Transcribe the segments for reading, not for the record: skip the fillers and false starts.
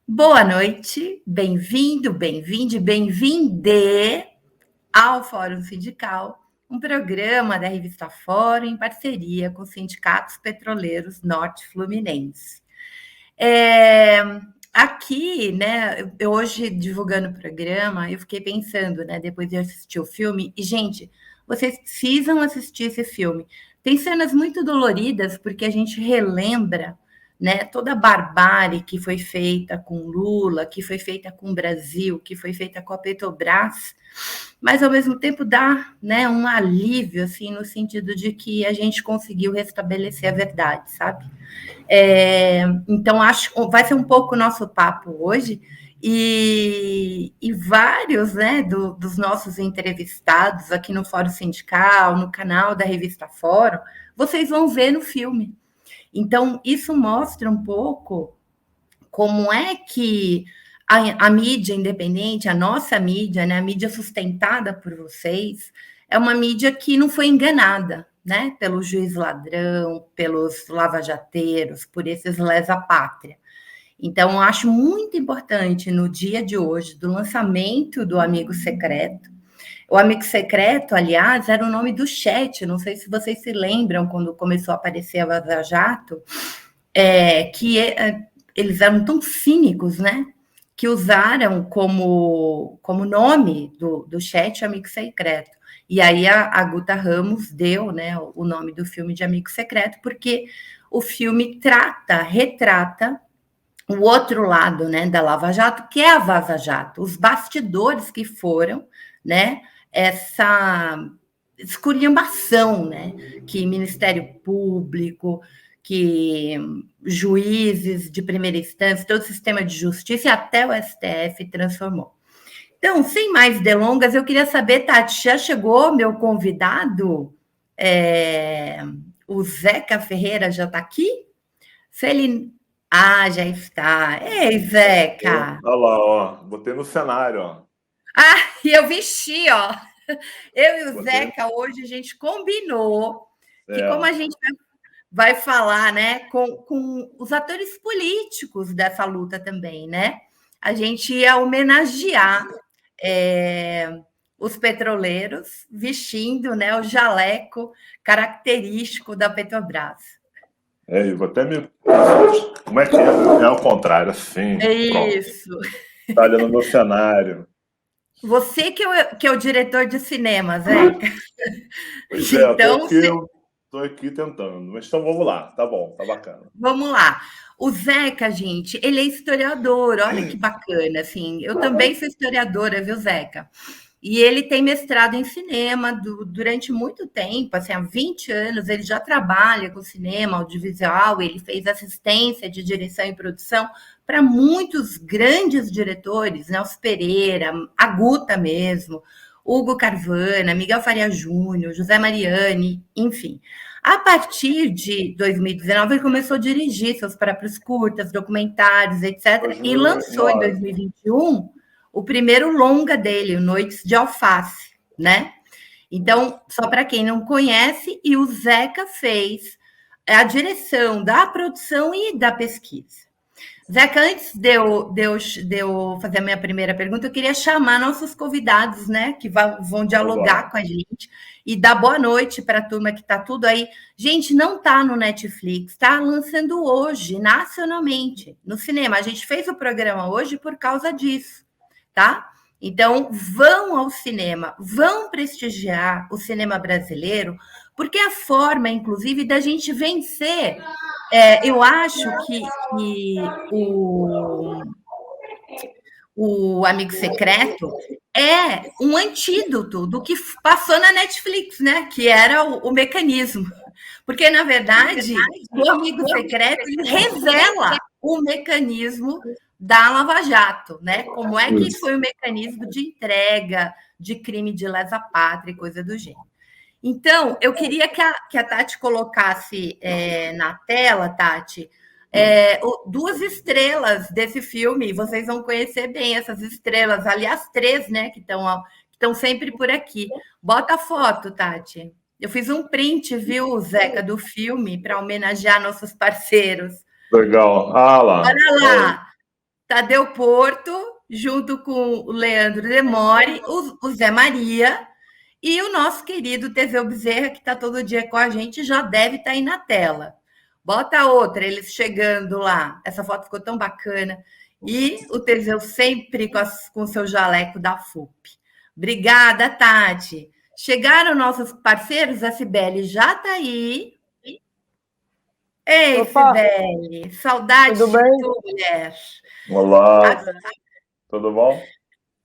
Boa noite, bem-vindo, bem-vinde, bem-vinde ao Fórum Sindical, um programa da revista Fórum em parceria com os sindicatos petroleiros norte-fluminenses. Aqui, né, eu hoje divulgando o programa, eu fiquei pensando, né, depois de assistir o filme, e, gente, vocês precisam assistir esse filme. Tem cenas muito doloridas, porque a gente relembra, né, toda a barbárie que foi feita com Lula, que foi feita com o Brasil, que foi feita com a Petrobras, mas ao mesmo tempo dá, né, um alívio, assim, no sentido de que a gente conseguiu restabelecer a verdade, sabe? Então, acho que vai ser um pouco o nosso papo hoje, e vários, né, dos nossos entrevistados aqui no Fórum Sindical, no canal da revista Fórum, vocês vão ver no filme. Então, isso mostra um pouco como é que a mídia independente, a nossa mídia, né, a mídia sustentada por vocês, é uma mídia que não foi enganada, né, pelo juiz ladrão, pelos lavajateiros, por esses lesa-pátria. Então, eu acho muito importante no dia de hoje, do lançamento do Amigo Secreto. O Amigo Secreto, aliás, era o nome do chat, não sei se vocês se lembram quando começou a aparecer a Vaza Jato, eles eram tão cínicos, né? Que usaram como nome do chat Amigo Secreto. E aí a Guta Ramos deu, né, o nome do filme de Amigo Secreto, porque o filme retrata o outro lado, né, da Lava Jato, que é a Vaza Jato, os bastidores que foram, né, essa esculhambação, né, que Ministério Público, que juízes de primeira instância, todo o sistema de justiça e até o STF transformou. Então, sem mais delongas, eu queria saber, Tati, já chegou meu convidado? O Zeca Ferreira já está aqui? Se ele... Ah, já está. Ei, Zeca! Olha lá, ó. Botei no cenário, ó. Ah, e eu vesti, ó. Eu e o Botei... Zeca, hoje, a gente combinou que como a gente vai falar, né, com os atores políticos dessa luta também, né? A gente ia homenagear os petroleiros vestindo, né, o jaleco característico da Petrobras. Vou até me... Como é que é? É ao contrário, assim. Isso. Tá ali no meu cenário. Você que é o diretor de cinema, Zeca. Pois é, então, tô aqui tentando. Mas então vamos lá, tá bom, tá bacana. Vamos lá. O Zeca, gente, ele é historiador, olha que bacana, assim. Eu também sou historiadora, viu, Zeca? E ele tem mestrado em cinema durante muito tempo, assim, há 20 anos, ele já trabalha com cinema, audiovisual, ele fez assistência de direção e produção para muitos grandes diretores, Nelson Pereira, a Guta mesmo, Hugo Carvana, Miguel Faria Júnior, José Mariani, enfim. A partir de 2019, ele começou a dirigir seus próprios curtas, documentários, etc., e lançou em 2021 o primeiro longa dele, Noites de Alface, né? Então, só para quem não conhece, e o Zeca fez a direção da produção e da pesquisa. Zeca, antes de eu fazer a minha primeira pergunta, eu queria chamar nossos convidados, né, que vão dialogar com a gente e dar boa noite para a turma que está tudo aí. Gente, não está no Netflix, está lançando hoje, nacionalmente, no cinema. A gente fez o programa hoje por causa disso, tá? Então, vão ao cinema, vão prestigiar o cinema brasileiro, porque é a forma, inclusive, da gente vencer. Eu acho que o Amigo Secreto é um antídoto do que passou na Netflix, né? Que era o mecanismo. Porque, na verdade, o Amigo Secreto ele revela o mecanismo da Lava Jato, né? Como é que foi o mecanismo de entrega de crime de lesa-pátria e coisa do gênero. Então, eu queria que a Tati colocasse na tela, Tati, duas estrelas desse filme. Vocês vão conhecer bem essas estrelas, aliás, três, né, que estão sempre por aqui. Bota a foto, Tati. Eu fiz um print, viu, Zeca, do filme para homenagear nossos parceiros. Legal. Ah lá. Olha lá. Tadeu Porto, junto com o Leandro Demore, o Zé Maria e o nosso querido Teseu Bezerra, que está todo dia com a gente, já deve estar aí na tela. Bota outra, eles chegando lá. Essa foto ficou tão bacana. E o Teseu sempre com o seu jaleco da FUP. Obrigada, Tati. Chegaram nossos parceiros, a Cibele já está aí. Ei, Cibele, saudade de tu, mulher. Olá, tudo bom?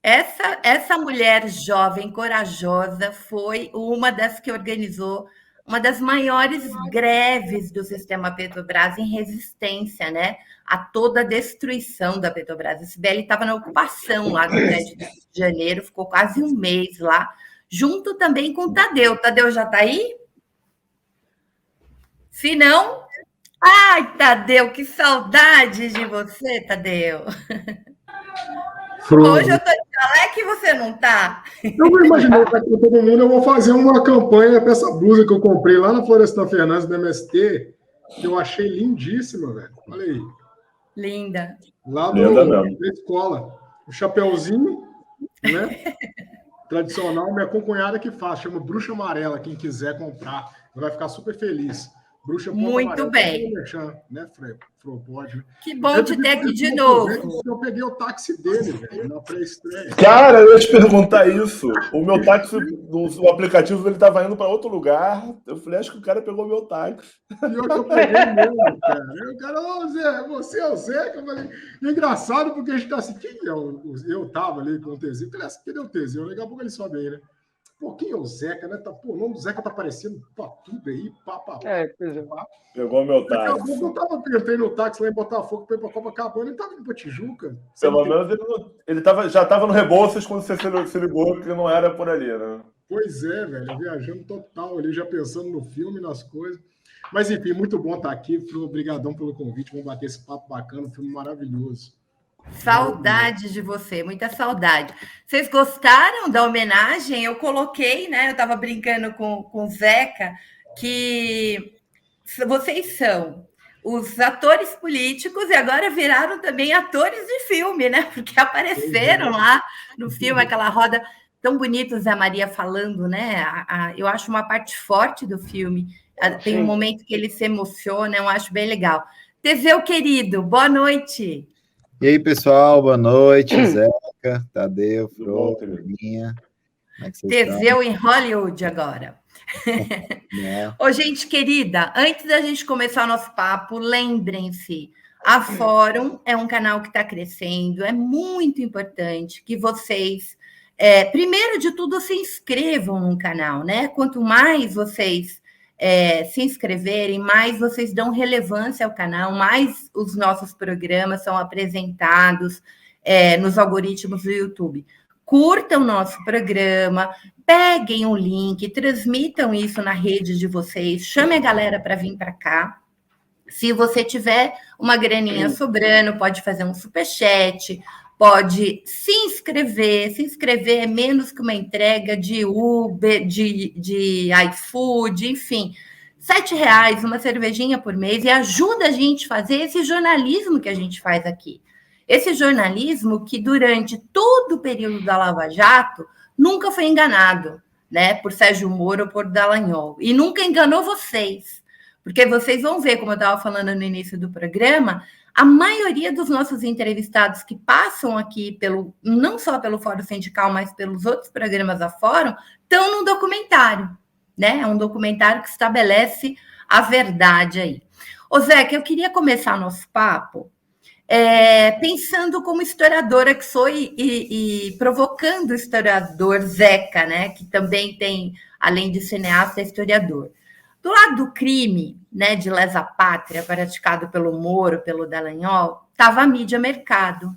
Essa mulher jovem, corajosa, foi uma das que organizou uma das maiores greves do sistema Petrobras em resistência, né, a toda a destruição da Petrobras. A Cibele estava na ocupação lá do prédio do Rio de Janeiro, ficou quase um mês lá, junto também com o Tadeu. O Tadeu já está aí? Se não... Ai, Tadeu, que saudade de você, Tadeu. Hoje eu tô de jaleco e você não tá? Eu vou imaginar para todo mundo, eu vou fazer uma campanha para essa blusa que eu comprei lá na Florestan Fernandes, da MST, que eu achei lindíssima, velho. Olha aí. Linda. Lá na escola. O chapeuzinho, né? Tradicional, minha concunhada que faz, chama Bruxa Amarela, quem quiser comprar, vai ficar super feliz. Bruxa Muito amarela, bem. Né, pode. Que bom te ter aqui de novo. Eu peguei o táxi dele, velho, na pré-estreia. Cara, eu ia te perguntar isso. O meu táxi, o aplicativo, ele estava indo para outro lugar. Eu falei, acho que o cara pegou meu táxi. E eu peguei mesmo, cara. E o cara, ô Zé, você é o Zé? Eu falei, engraçado, porque a gente tá assim, quem é eu tava ali com o Tezinho. Falei, cadê o Tezinho? Daqui a pouco ele sobe aí, né? Pô, quem é o Zeca, né? Pô, o nome do Zeca tá aparecendo pra tudo aí, pá. Pegou meu táxi. Daqui a pouco eu entrei no táxi lá em Botafogo, pra ir pra Copacabana, ele tava indo pra Tijuca. Pelo menos ele já tava no Rebouças quando você se ligou que não era por ali, né? Pois é, velho, viajando total ali, já pensando no filme, nas coisas. Mas, enfim, muito bom estar aqui. Obrigadão pelo convite, vamos bater esse papo bacana, um filme maravilhoso. Saudade de você, muita saudade. Vocês gostaram da homenagem? Eu coloquei, né? Eu estava brincando com o Zeca, que vocês são os atores políticos e agora viraram também atores de filme, né? Porque apareceram lá no filme, aquela roda tão bonita, o Zé Maria falando, né? Eu acho uma parte forte do filme. Tem um momento que ele se emociona, eu acho bem legal. Teseu, querido, boa noite. E aí, pessoal, boa noite, Zeca, Tadeu, Fro, Minha. Teseu em Hollywood agora. Ô, gente querida, antes da gente começar o nosso papo, lembrem-se, a Fórum é um canal que está crescendo, é muito importante que vocês, primeiro de tudo, se inscrevam no canal, né? Quanto mais vocês se inscreverem, mais vocês dão relevância ao canal, mais os nossos programas são apresentados nos algoritmos do YouTube. Curtam o nosso programa, peguem o link, transmitam isso na rede de vocês, chame a galera para vir para cá. Se você tiver uma graninha sobrando, pode fazer um superchat, pode se inscrever. Se inscrever é menos que uma entrega de Uber, de iFood, enfim. R$7, uma cervejinha por mês, e ajuda a gente a fazer esse jornalismo que a gente faz aqui. Esse jornalismo que, durante todo o período da Lava Jato, nunca foi enganado, né, por Sérgio Moro ou por Dallagnol. E nunca enganou vocês. Porque vocês vão ver, como eu estava falando no início do programa, a maioria dos nossos entrevistados que passam aqui, não só pelo Fórum Sindical, mas pelos outros programas da Fórum, estão num documentário, né? É um documentário que estabelece a verdade aí. Ô, Zeca, eu queria começar nosso papo pensando como historiadora que sou e provocando o historiador Zeca, né? Que também tem, além de cineasta, é historiador. Do lado do crime, né, de lesa pátria praticado pelo Moro, pelo Dallagnol, estava a mídia mercado,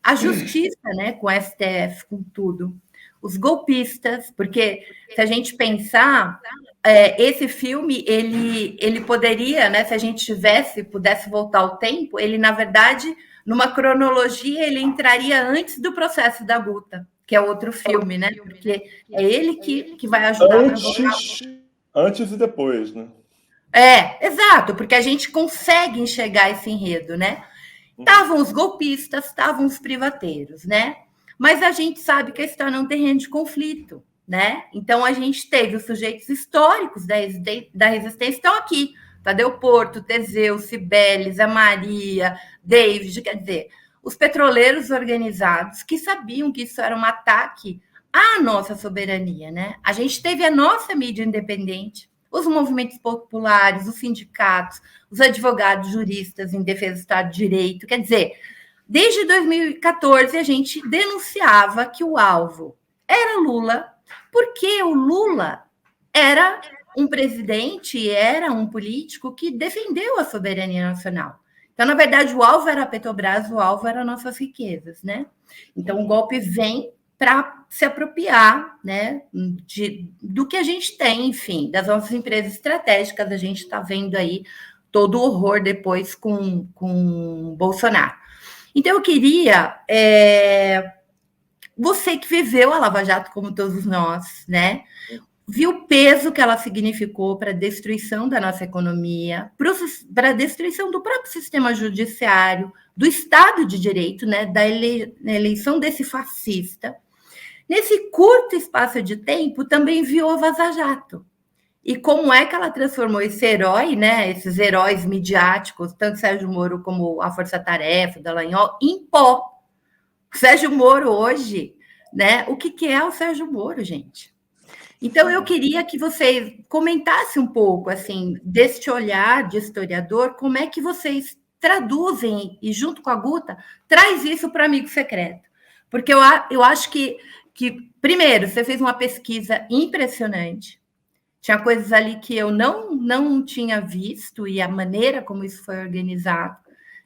a justiça, né, com o STF, com tudo, os golpistas, porque se a gente pensar, esse filme, ele poderia, né, se a gente pudesse voltar ao tempo, ele, na verdade, numa cronologia, ele entraria antes do Processo da Guta, que é outro filme, né, porque é ele que vai ajudar a voltar. Antes e depois, né? Exato, porque a gente consegue enxergar esse enredo, né? Estavam os golpistas, estavam os privateiros, né? Mas a gente sabe que a história é um terreno de conflito, né? Então a gente teve os sujeitos históricos da resistência estão aqui. Tadeu Porto, Teseu, Cibeles, a Maria, David, quer dizer, os petroleiros organizados que sabiam que isso era um ataque à nossa soberania, né? A gente teve a nossa mídia independente, os movimentos populares, os sindicatos, os advogados juristas em defesa do Estado de Direito. Quer dizer, desde 2014 a gente denunciava que o alvo era Lula, porque o Lula era um presidente, era um político que defendeu a soberania nacional. Então, na verdade, o alvo era a Petrobras, o alvo era nossas riquezas, né? Então, o golpe vem para se apropriar, né, do que a gente tem, enfim, das nossas empresas estratégicas. A gente está vendo aí todo o horror depois com Bolsonaro. Então, eu queria... você que viveu a Lava Jato, como todos nós, né? Viu o peso que ela significou para a destruição da nossa economia, para a destruição do próprio sistema judiciário, do Estado de Direito, né, da eleição desse fascista. Nesse curto espaço de tempo, também viu a Vaza Jato. E como é que ela transformou esse herói, né, esses heróis midiáticos, tanto Sérgio Moro como a Força Tarefa, Dallagnol, em pó. O Sérgio Moro hoje, né, o que é o Sérgio Moro, gente? Então, eu queria que vocês comentassem um pouco, assim, deste olhar de historiador, como é que vocês traduzem, e junto com a Guta, traz isso para o Amigo Secreto. Porque eu acho que, primeiro, você fez uma pesquisa impressionante, tinha coisas ali que eu não tinha visto, e a maneira como isso foi organizado,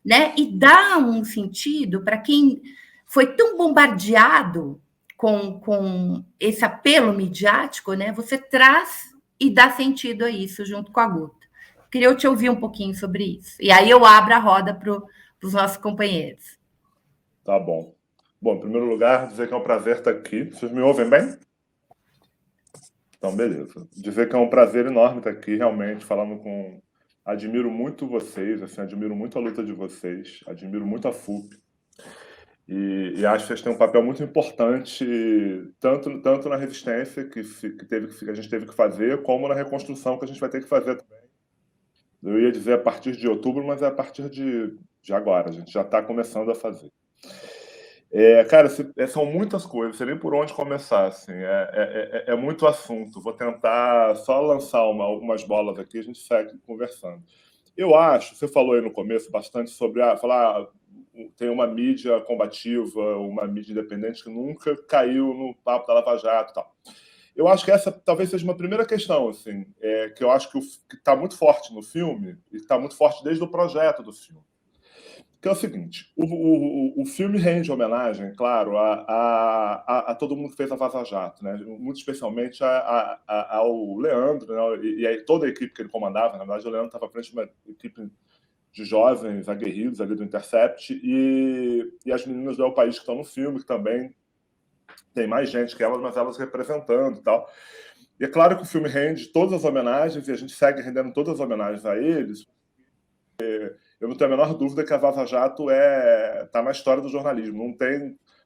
né? E dá um sentido para quem foi tão bombardeado com esse apelo midiático, né? Você traz e dá sentido a isso junto com a Guta. Queria eu te ouvir um pouquinho sobre isso. E aí eu abro a roda para os nossos companheiros. Tá bom. Bom, em primeiro lugar, dizer que é um prazer estar aqui. Vocês me ouvem bem? Então, beleza. Dizer que é um prazer enorme estar aqui, realmente, falando com... Admiro muito vocês, assim, admiro muito a luta de vocês, admiro muito a FUP. E acho que vocês têm um papel muito importante, tanto na resistência que a gente teve que fazer, como na reconstrução que a gente vai ter que fazer também. Eu ia dizer a partir de outubro, mas é a partir de agora. A gente já está começando a fazer. Cara, são muitas coisas, não sei nem por onde começar. Assim, é muito assunto. Vou tentar só lançar algumas bolas aqui e a gente segue conversando. Eu acho, você falou aí no começo bastante sobre tem uma mídia combativa, uma mídia independente que nunca caiu no papo da Lava Jato e tal. Eu acho que essa talvez seja uma primeira questão, assim, que eu acho que está muito forte no filme, e está muito forte desde o projeto do filme. Que é o seguinte, o filme rende homenagem, claro, a todo mundo que fez a Vaza Jato, né? Muito especialmente ao Leandro, né? E toda a equipe que ele comandava. Na verdade, o Leandro estava à frente de uma equipe de jovens aguerridos ali do Intercept, e as meninas do El País que estão no filme, que também tem mais gente que elas, mas elas representando e tal. E é claro que o filme rende todas as homenagens, e a gente segue rendendo todas as homenagens a eles. Eu não tenho a menor dúvida que a Vaza Jato está na história do jornalismo.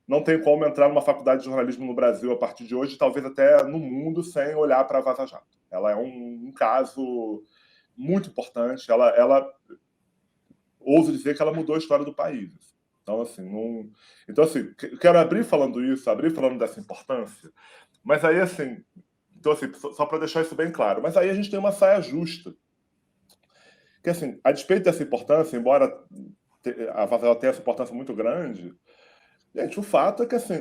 Não tem como entrar numa faculdade de jornalismo no Brasil a partir de hoje, talvez até no mundo, sem olhar para a Vaza Jato. Ela é um caso muito importante. Ela ouso dizer que ela mudou a história do país. Então, assim, quero abrir falando dessa importância, mas aí, assim, então, assim, só para deixar isso bem claro, mas aí a gente tem uma saia justa. Que, assim, a despeito dessa importância, embora a Vaza tenha essa importância muito grande, gente, o fato é que, assim,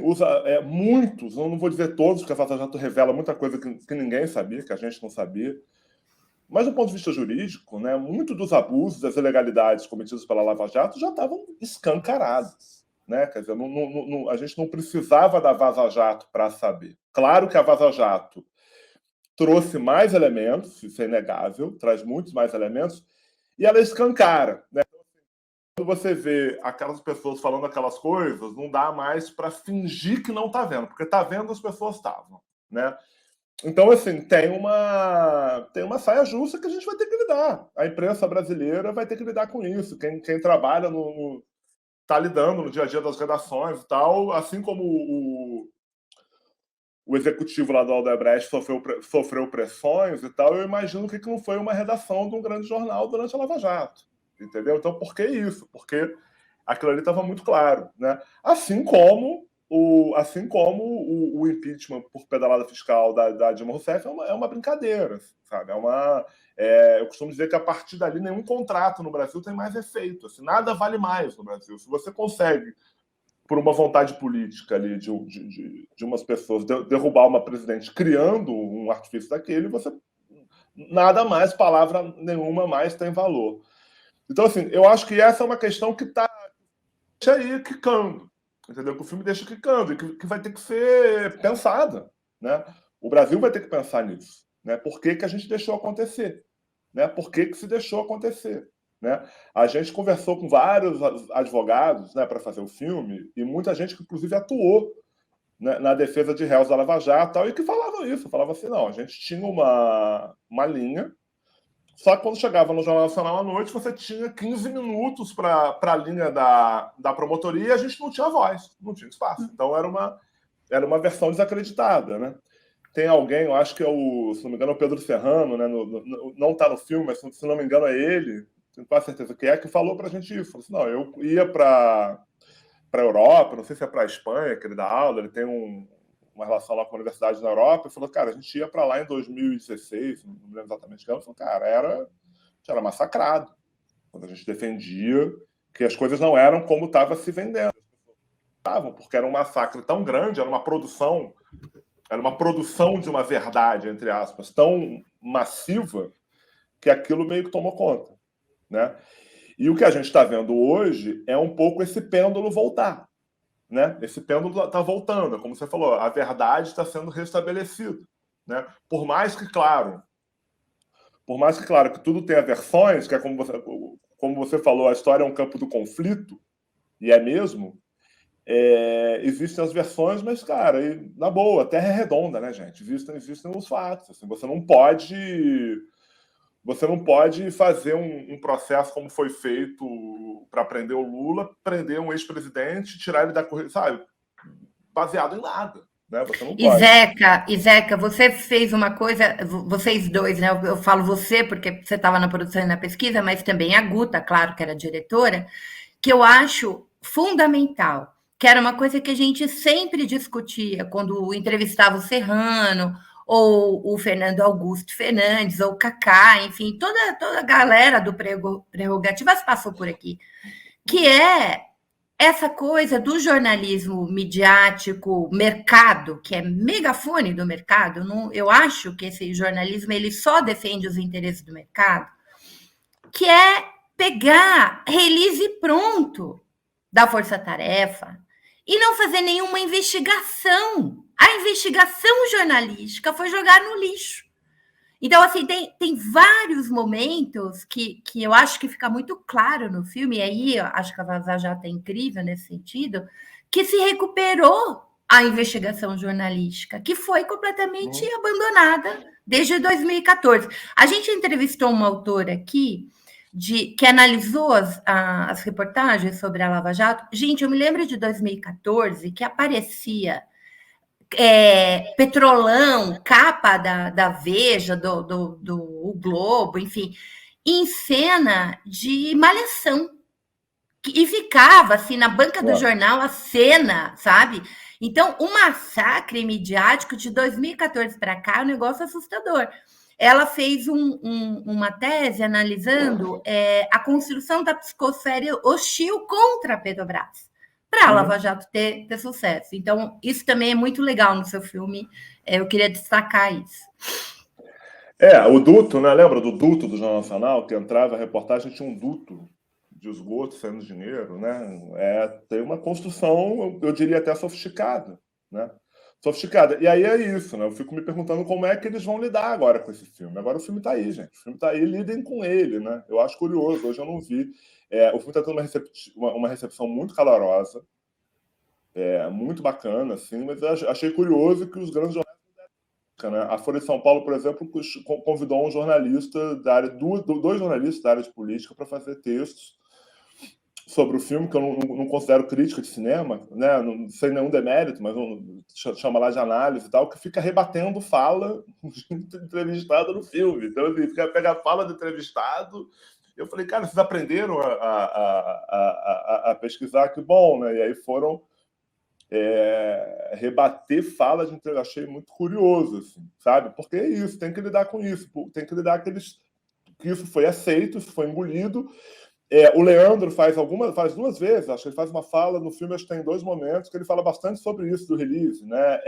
muitos, eu não vou dizer todos, porque a Vaza Jato revela muita coisa que ninguém sabia, que a gente não sabia, mas do ponto de vista jurídico, né, muitos dos abusos, das ilegalidades cometidos pela Lava Jato já estavam escancarados. Né? Quer dizer, a gente não precisava da Vaza Jato para saber. Claro que a Vaza Jato trouxe mais elementos, isso é inegável, traz muitos mais elementos, e ela escancara. Né? Quando você vê aquelas pessoas falando aquelas coisas, não dá mais para fingir que não está vendo, porque está vendo, as pessoas estavam. Né? Então, assim, tem uma saia justa que a gente vai ter que lidar. A imprensa brasileira vai ter que lidar com isso. Quem trabalha está lidando no dia a dia das redações e tal, assim como o executivo lá do Odebrecht sofreu pressões e tal, eu imagino que não foi uma redação de um grande jornal durante a Lava Jato, entendeu? Então, por que isso? Porque aquilo ali estava muito claro, né? Assim como o impeachment por pedalada fiscal da Dilma Rousseff é uma brincadeira, sabe? Eu costumo dizer que a partir dali nenhum contrato no Brasil tem mais efeito, assim, nada vale mais no Brasil. Se você consegue, por uma vontade política ali de umas pessoas, derrubar uma presidente criando um artifício daquele, você nada mais, palavra nenhuma mais tem valor. Então, assim, eu acho que essa é uma questão que está aí quicando, entendeu? Que o filme deixa quicando e que vai ter que ser pensada, né? O Brasil vai ter que pensar nisso, né? Por que a gente deixou acontecer, né? Por que se deixou acontecer, né? A gente conversou com vários advogados, né, para fazer o filme, e muita gente que inclusive atuou, né, na defesa de réus da Lava Jato, tal, e que falavam isso, falavam assim, não, a gente tinha uma linha. Só que quando chegava no Jornal Nacional à noite, você tinha 15 minutos para a linha da promotoria e a gente não tinha voz, não tinha espaço. Então era uma versão desacreditada, né? Tem alguém, eu acho que se não me engano, é o Pedro Serrano, né? Não está no filme, mas se não me engano é ele, tenho quase certeza que falou para a gente isso. Falou assim, não, eu ia para a Europa, não sei se é para a Espanha, que ele dá aula, ele tem uma relação lá com a universidade na Europa, e falou, cara, a gente ia para lá em 2016, não me lembro exatamente que ano, falou, cara, era massacrado, quando a gente defendia que as coisas não eram como estava se vendendo. Porque era um massacre tão grande, era uma produção de uma verdade, entre aspas, tão massiva, que aquilo meio que tomou conta, né? E o que a gente está vendo hoje é um pouco esse pêndulo voltar, né? Esse pêndulo está voltando, como você falou, a verdade está sendo restabelecida, né? Por mais que claro que tudo tenha versões, que é como você falou, a história é um campo do conflito, e é mesmo, existem as versões, mas, cara, na boa, a Terra é redonda, né, gente? Existem os fatos, assim, você não pode fazer um processo como foi feito para prender o Lula, prender um ex-presidente, tirar ele da corrida, sabe? Baseado em nada, né? Você não pode. E Zeca, você fez uma coisa, vocês dois, né? Eu falo você porque você estava na produção e na pesquisa, mas também a Guta, claro, que era diretora, que eu acho fundamental, que era uma coisa que a gente sempre discutia quando entrevistava o Serrano, ou o Fernando Augusto Fernandes, ou o Cacá, enfim, toda a galera do Prerrogativas passou por aqui, que é essa coisa do jornalismo midiático, mercado, que é megafone do mercado. Eu acho que esse jornalismo ele só defende os interesses do mercado, que é pegar release pronto da força-tarefa e não fazer nenhuma investigação. A investigação jornalística foi jogar no lixo. Então, assim, tem vários momentos que eu acho que fica muito claro no filme, e aí eu acho que a Vaza Jato é incrível nesse sentido, que se recuperou a investigação jornalística, que foi completamente abandonada desde 2014. A gente entrevistou uma autora aqui que analisou as reportagens sobre a Lava Jato. Gente, eu me lembro de 2014 que aparecia Petrolão, capa da Veja, do Globo, enfim, em cena de Malhação. E ficava assim na banca do jornal a cena, sabe? Então, o massacre midiático de 2014 para cá é um negócio assustador. Ela fez uma tese analisando a construção da psicosfera hostil contra a Petrobras, para a Lava Jato ter sucesso. Então, isso também é muito legal no seu filme. Eu queria destacar isso. O duto, né? Lembra do duto do Jornal Nacional, que entrava a reportagem, tinha um duto de esgoto saindo dinheiro, né? Tem uma construção, eu diria até sofisticada, né? Sofisticada. E aí é isso, né? Eu fico me perguntando como é que eles vão lidar agora com esse filme. Agora o filme está aí, gente. O filme está aí, lidem com ele, né? Eu acho curioso, hoje eu não vi. O filme está tendo uma recepção muito calorosa, muito bacana, assim, mas eu achei curioso que os grandes jornais, né? A Folha de São Paulo, por exemplo, convidou um jornalista da área, dois jornalistas da área de política para fazer textos sobre o filme, que eu não considero crítica de cinema, né? Não sem nenhum demérito, mas chama lá de análise e tal, que fica rebatendo fala de entrevistado no filme. Então, assim, fica pegar a fala do entrevistado. Eu falei, cara, vocês aprenderam a pesquisar, que bom, né? E aí foram rebater fala de entrevistado. Achei muito curioso, assim, sabe? Porque é isso, tem que lidar com isso, tem que lidar que isso foi aceito, isso foi engolido. O Leandro faz 2 vezes, acho que ele faz uma fala no filme, acho que tem 2 momentos, que ele fala bastante sobre isso do release, né?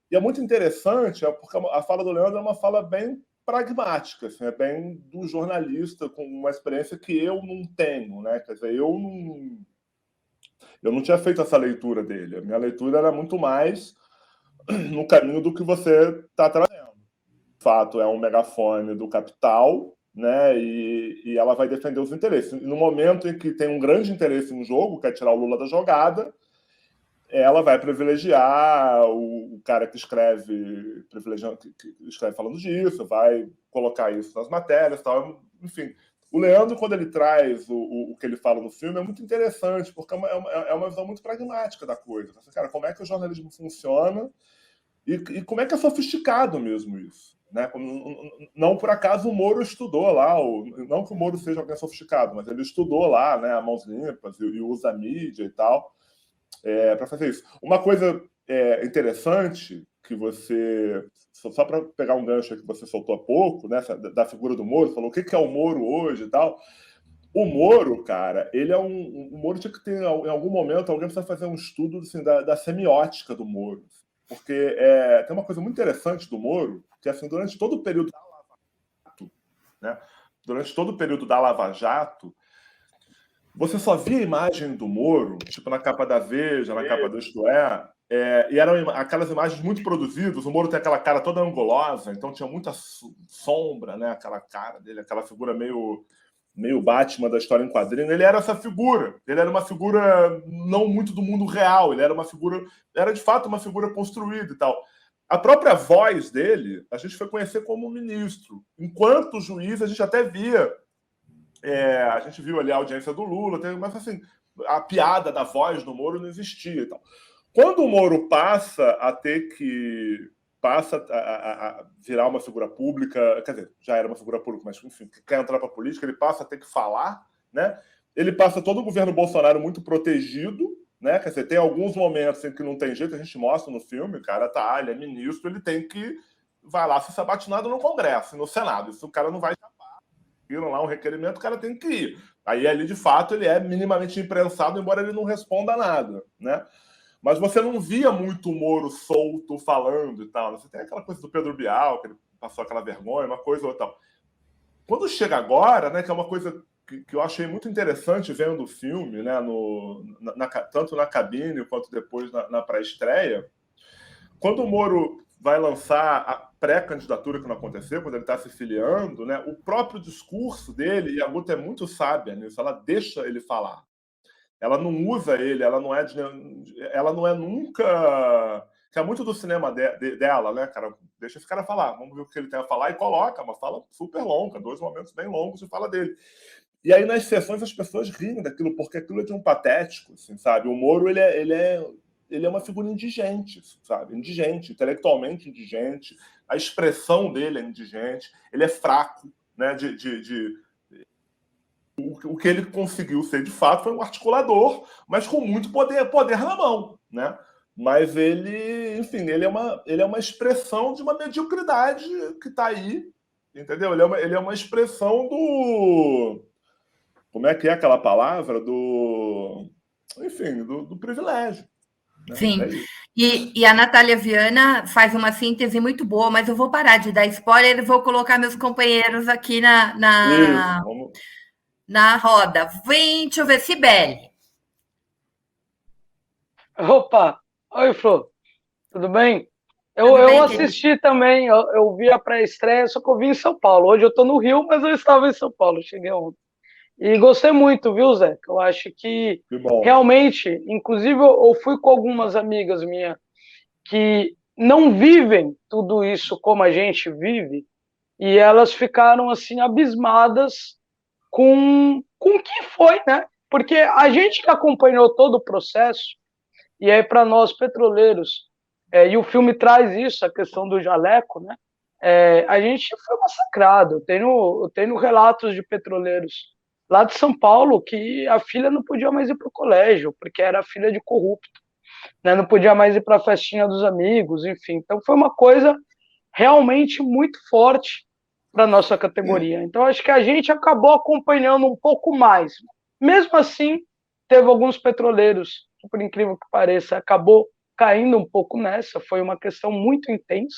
E é muito interessante, porque a fala do Leandro é uma fala bem pragmática, assim, é bem do jornalista, com uma experiência que eu não tenho, né? Quer dizer, eu não tinha feito essa leitura dele. A minha leitura era muito mais no caminho do que você está trazendo. De fato, é um megafone do capital, né? E ela vai defender os interesses. E no momento em que tem um grande interesse no jogo, que é tirar o Lula da jogada, ela vai privilegiar o cara que escreve, que escreve falando disso, vai colocar isso nas matérias, tal. Enfim, o Leandro, quando ele traz o que ele fala no filme, é muito interessante, porque é uma visão muito pragmática da coisa. Cara, como é que o jornalismo funciona e como é que é sofisticado mesmo isso. Né? Não por acaso o Moro estudou lá, não que o Moro seja alguém sofisticado, mas ele estudou lá, né, a mãos limpas e usa a mídia e tal para fazer isso. Uma coisa interessante que você, só para pegar um gancho que você soltou há pouco, né, da figura do Moro, falou o que é o Moro hoje e tal. O Moro, cara, ele é o Moro tinha que ter, em algum momento, alguém precisa fazer um estudo assim, da semiótica do Moro. Porque tem uma coisa muito interessante do Moro, que assim, durante todo o período da Lava Jato, né, você só via a imagem do Moro, tipo na capa da Veja, na capa do Isto e eram aquelas imagens muito produzidas. O Moro tem aquela cara toda angulosa, então tinha muita sombra, né, aquela cara dele, aquela figura meio Batman da história em quadrinho. Ele era essa figura. Ele era uma figura não muito do mundo real. Ele era de fato uma figura construída e tal. A própria voz dele, a gente foi conhecer como ministro. Enquanto juiz, a gente até via. A gente viu ali a audiência do Lula, mas assim, a piada da voz do Moro não existia e tal. Quando o Moro passa a virar uma figura pública, quer dizer, já era uma figura pública, mas enfim, quer entrar para a política, ele passa a ter que falar, né? Ele passa todo o governo Bolsonaro muito protegido, né? Quer dizer, tem alguns momentos em que não tem jeito, a gente mostra no filme, o cara ele é ministro, ele tem que vai lá ser sabatinado no Congresso, no Senado. Isso o cara não vai escapar. Viram lá um requerimento, o cara tem que ir. Aí ali, de fato, ele é minimamente imprensado, embora ele não responda nada, né? Mas você não via muito o Moro solto falando e tal. Você tem aquela coisa do Pedro Bial, que ele passou aquela vergonha, uma coisa ou tal. Quando chega agora, né, que é uma coisa que eu achei muito interessante vendo o filme, né, tanto na cabine quanto depois na pré-estreia, quando o Moro vai lançar a pré-candidatura, que não aconteceu, quando ele está se filiando, né, o próprio discurso dele, e a Guta é muito sábia nisso, ela deixa ele falar. Ela não usa ele, ela não é nunca... Que é muito do cinema dela, né, cara? Deixa esse cara falar, vamos ver o que ele tem a falar, e coloca uma fala super longa, 2 momentos bem longos de fala dele. E aí, nas sessões, as pessoas riem daquilo, porque aquilo é de um patético, assim, sabe? O Moro, ele é uma figura indigente, sabe? Indigente, intelectualmente indigente, a expressão dele é indigente, ele é fraco, né? O que ele conseguiu ser, de fato, foi um articulador, mas com muito poder na mão, né? Mas ele, enfim, ele é uma expressão de uma mediocridade que está aí, entendeu? Ele é uma expressão do... Como é que é aquela palavra? Enfim, do privilégio. Né? Sim, e a Natália Viana faz uma síntese muito boa, mas eu vou parar de dar spoiler e vou colocar meus companheiros aqui na roda. Deixa eu ver, Cibele. Opa! Oi, Flor. Tudo bem? Eu assisti também, eu vi a pré-estreia, só que eu vi em São Paulo. Hoje eu estou no Rio, mas eu estava em São Paulo, cheguei ontem. E gostei muito, viu, Zé? Eu acho que realmente, inclusive eu fui com algumas amigas minhas que não vivem tudo isso como a gente vive, e elas ficaram assim abismadas com o que foi, né? Porque a gente que acompanhou todo o processo, e aí para nós petroleiros, e o filme traz isso, a questão do jaleco, né? A gente foi massacrado. Eu tenho relatos de petroleiros lá de São Paulo que a filha não podia mais ir para o colégio, porque era filha de corrupto, né? Não podia mais ir para a festinha dos amigos, enfim. Então foi uma coisa realmente muito forte para a nossa categoria. Então acho que a gente acabou acompanhando um pouco mais. Mesmo assim, teve alguns petroleiros, que, por incrível que pareça, acabou caindo um pouco nessa, foi uma questão muito intensa,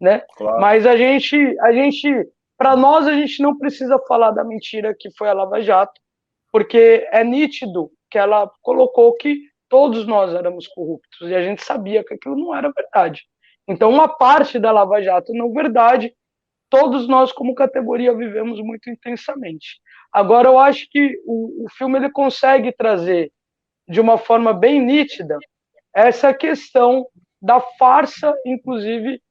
né? Claro. Mas para nós, a gente não precisa falar da mentira que foi a Lava Jato, porque é nítido que ela colocou que todos nós éramos corruptos, e a gente sabia que aquilo não era verdade. Então, uma parte da Lava Jato não verdade, todos nós, como categoria, vivemos muito intensamente. Agora, eu acho que o filme ele consegue trazer, de uma forma bem nítida, essa questão da farsa, inclusive,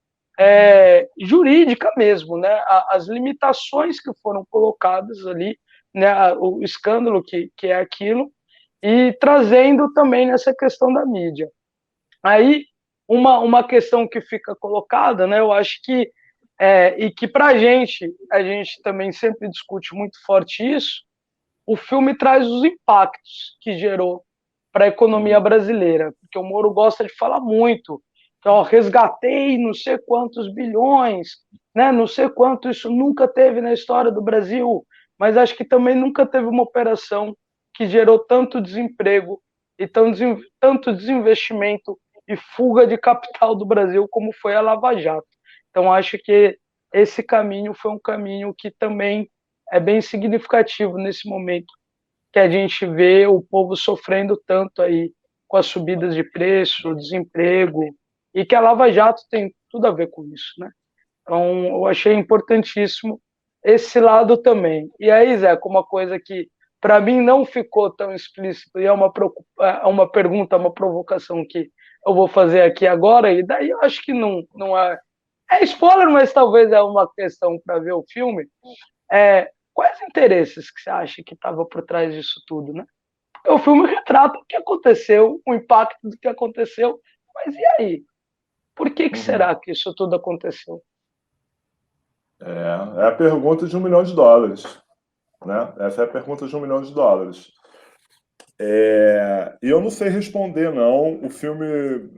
jurídica mesmo, né? As limitações que foram colocadas ali, né? O escândalo que é aquilo, e trazendo também nessa questão da mídia. Aí, uma questão que fica colocada, né? Eu acho que e que para a gente também sempre discute muito forte isso, o filme traz os impactos que gerou para a economia brasileira, porque o Moro gosta de falar muito, então, resgatei não sei quantos bilhões, né, não sei quanto, isso nunca teve na história do Brasil, mas acho que também nunca teve uma operação que gerou tanto desemprego e tanto desinvestimento e fuga de capital do Brasil como foi a Lava Jato. Então, acho que esse caminho foi um caminho que também é bem significativo nesse momento que a gente vê o povo sofrendo tanto aí com as subidas de preço, desemprego, e que a Lava Jato tem tudo a ver com isso, né? Então, eu achei importantíssimo esse lado também. E aí, Zé, uma coisa que para mim não ficou tão explícito, e é uma pergunta, uma provocação que eu vou fazer aqui agora, e daí eu acho que não é spoiler, mas talvez é uma questão para ver o filme. Quais interesses que você acha que estava por trás disso tudo, né? Porque o filme retrata o que aconteceu, o impacto do que aconteceu, mas e aí? Por que será que isso tudo aconteceu? É a pergunta de $1 milhão, né? Essa é a pergunta de $1 milhão. E eu não sei responder, não. O filme...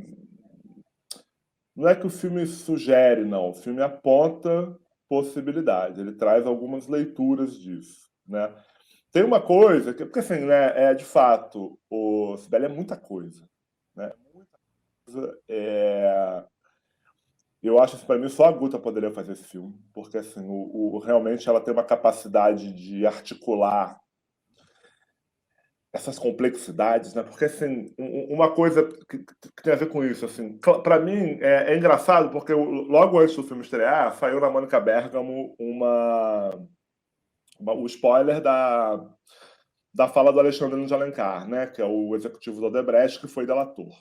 Não é que o filme sugere, não. O filme aponta possibilidade. Ele traz algumas leituras disso, né? Tem uma coisa que... Porque, assim, né, de fato, o Sibeli é muita coisa, né? Muita coisa. Eu acho que, para mim, só a Guta poderia fazer esse filme. Porque, assim, realmente ela tem uma capacidade de articular essas complexidades, né? Porque, assim, uma coisa que tem a ver com isso, assim, para mim é engraçado, porque logo antes do filme estrear, saiu na Mônica Bergamo o spoiler da fala do Alexandre de Alencar, né? Que é o executivo do Odebrecht, que foi delator.